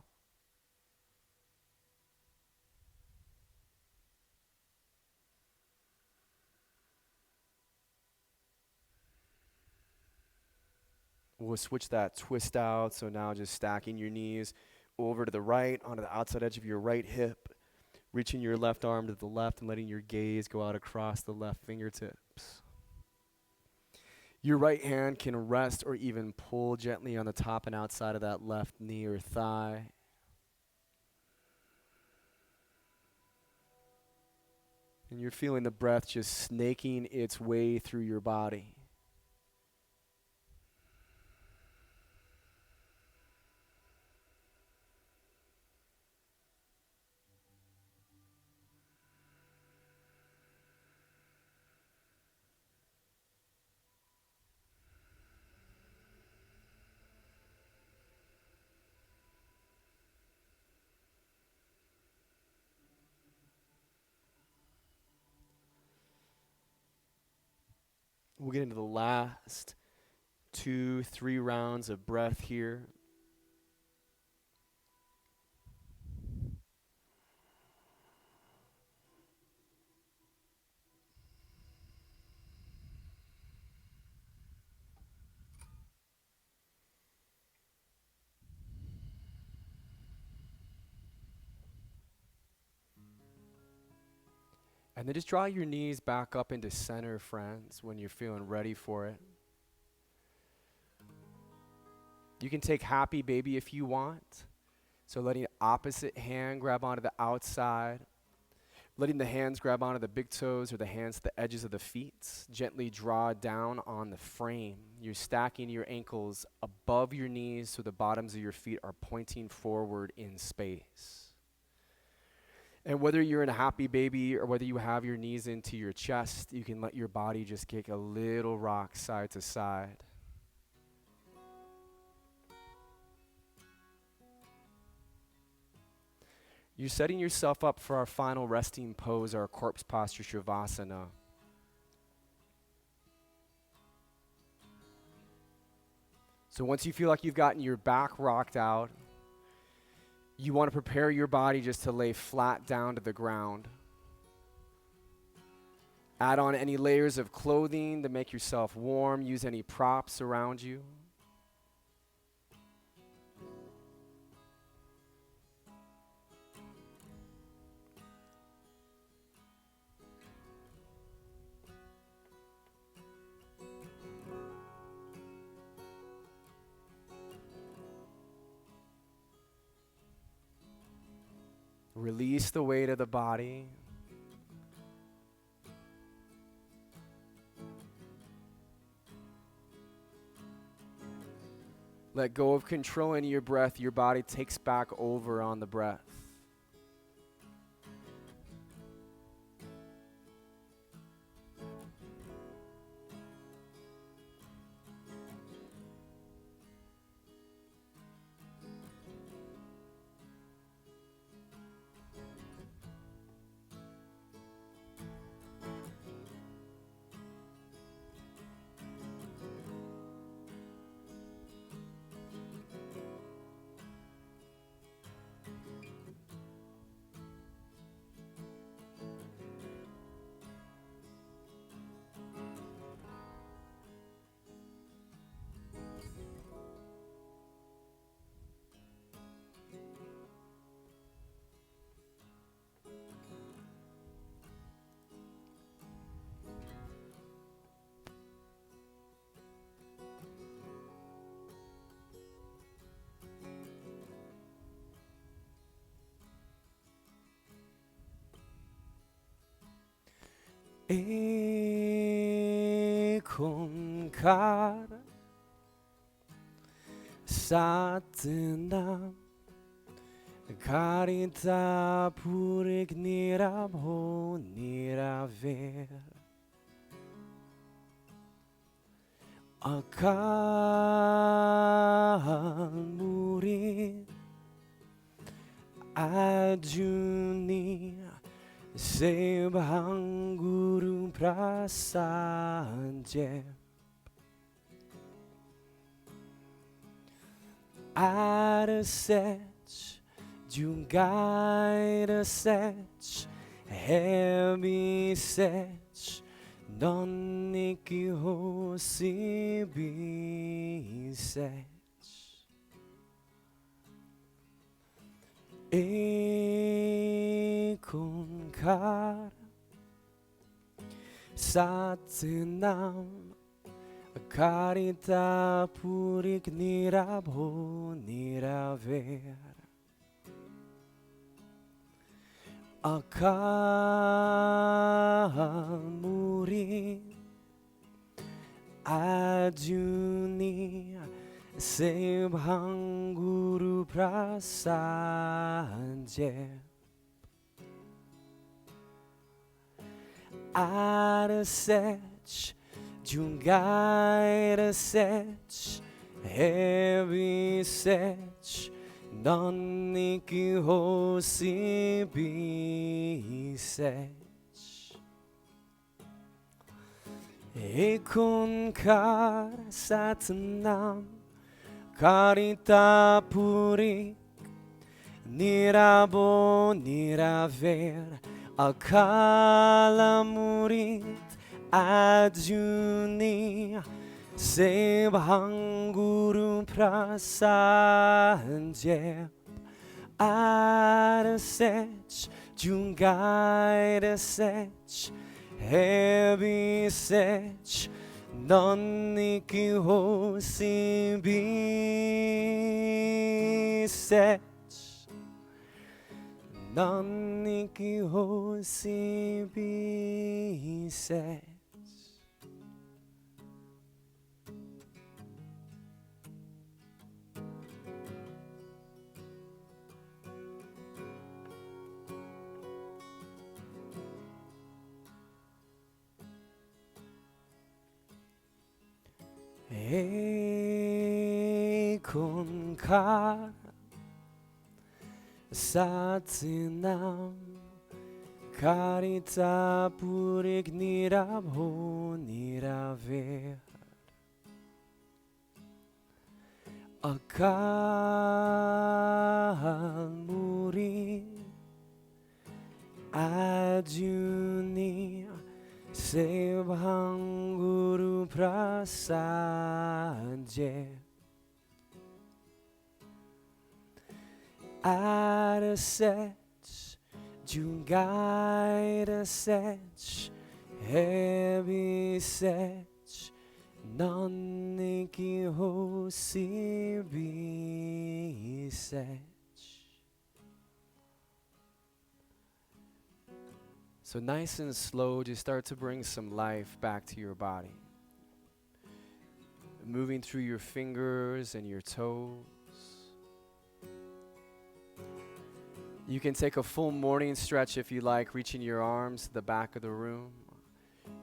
We'll switch that twist out. So now just stacking your knees over to the right, onto the outside edge of your right hip. Reaching your left arm to the left and letting your gaze go out across the left fingertips. Your right hand can rest or even pull gently on the top and outside of that left knee or thigh. And you're feeling the breath just snaking its way through your body. We'll get into the last 2-3 rounds of breath here. And then just draw your knees back up into center, friends, when you're feeling ready for it. You can take happy baby if you want. So letting the opposite hand grab onto the outside. Letting the hands grab onto the big toes or the hands to the edges of the feet. Gently draw down on the frame. You're stacking your ankles above your knees so the bottoms of your feet are pointing forward in space. And whether you're in a happy baby or whether you have your knees into your chest, you can let your body just take a little rock side to side. You're setting yourself up for our final resting pose, our corpse posture, Shavasana. So once you feel like you've gotten your back rocked out, you want to prepare your body just to lay flat down to the ground. Add on any layers of clothing to make yourself warm. Use any props around you. Release the weight of the body. Let go of controlling your breath. Your body takes back over on the breath. E con cara Satnam Karita Purik Nirabho Niraver Akal Muri Ajuni Sebhang Guru Prasanje Adasech Jungai Sech Heavy Sech Noniki Hosi Bi Sech Ekunkar Satnam Karita Purik Nirabho Niraver Akal Muri Ajuni Sebhang Guru Prasanje Adasech Jungai Sech Heavy Sech Noniki Hosi Bi Sech Ekunkar Satnam Karita Purik Nirabo Niraver Akala Murit Ajuni Sebhang Guru Prasanje Adasech Jungai Sech Heavy Sech Noniki Hosi Bi Sech Noniki Hosi Bi Sech Ekunkar Satnam Karita Purik Nirabho Niraver Akal Muri Ajuni Sebhang Guru Prasanje Adasech Jungai Sech Heavy Sech Noniki Hosi Bi Sech. So nice and slow, just start to bring some life back to your body. Moving through your fingers and your toes. You can take a full morning stretch if you like, reaching your arms to the back of the room,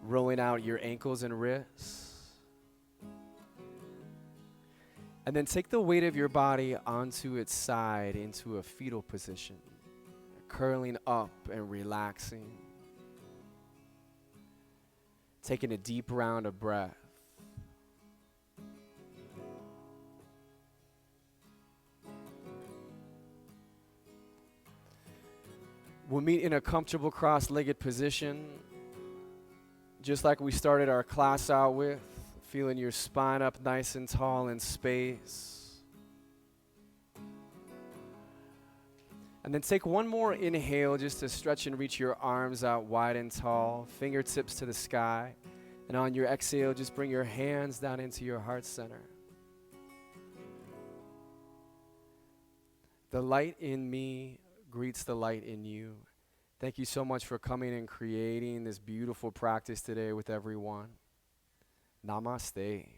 rolling out your ankles and wrists. And then take the weight of your body onto its side into a fetal position, curling up and relaxing. Taking a deep round of breath. We'll meet in a comfortable cross-legged position, just like we started our class out with, feeling your spine up nice and tall in space. And then take one more inhale just to stretch and reach your arms out wide and tall, fingertips to the sky. And on your exhale, just bring your hands down into your heart center. The light in me greets the light in you, Thank you so much for coming and creating this beautiful practice today with everyone. Namaste.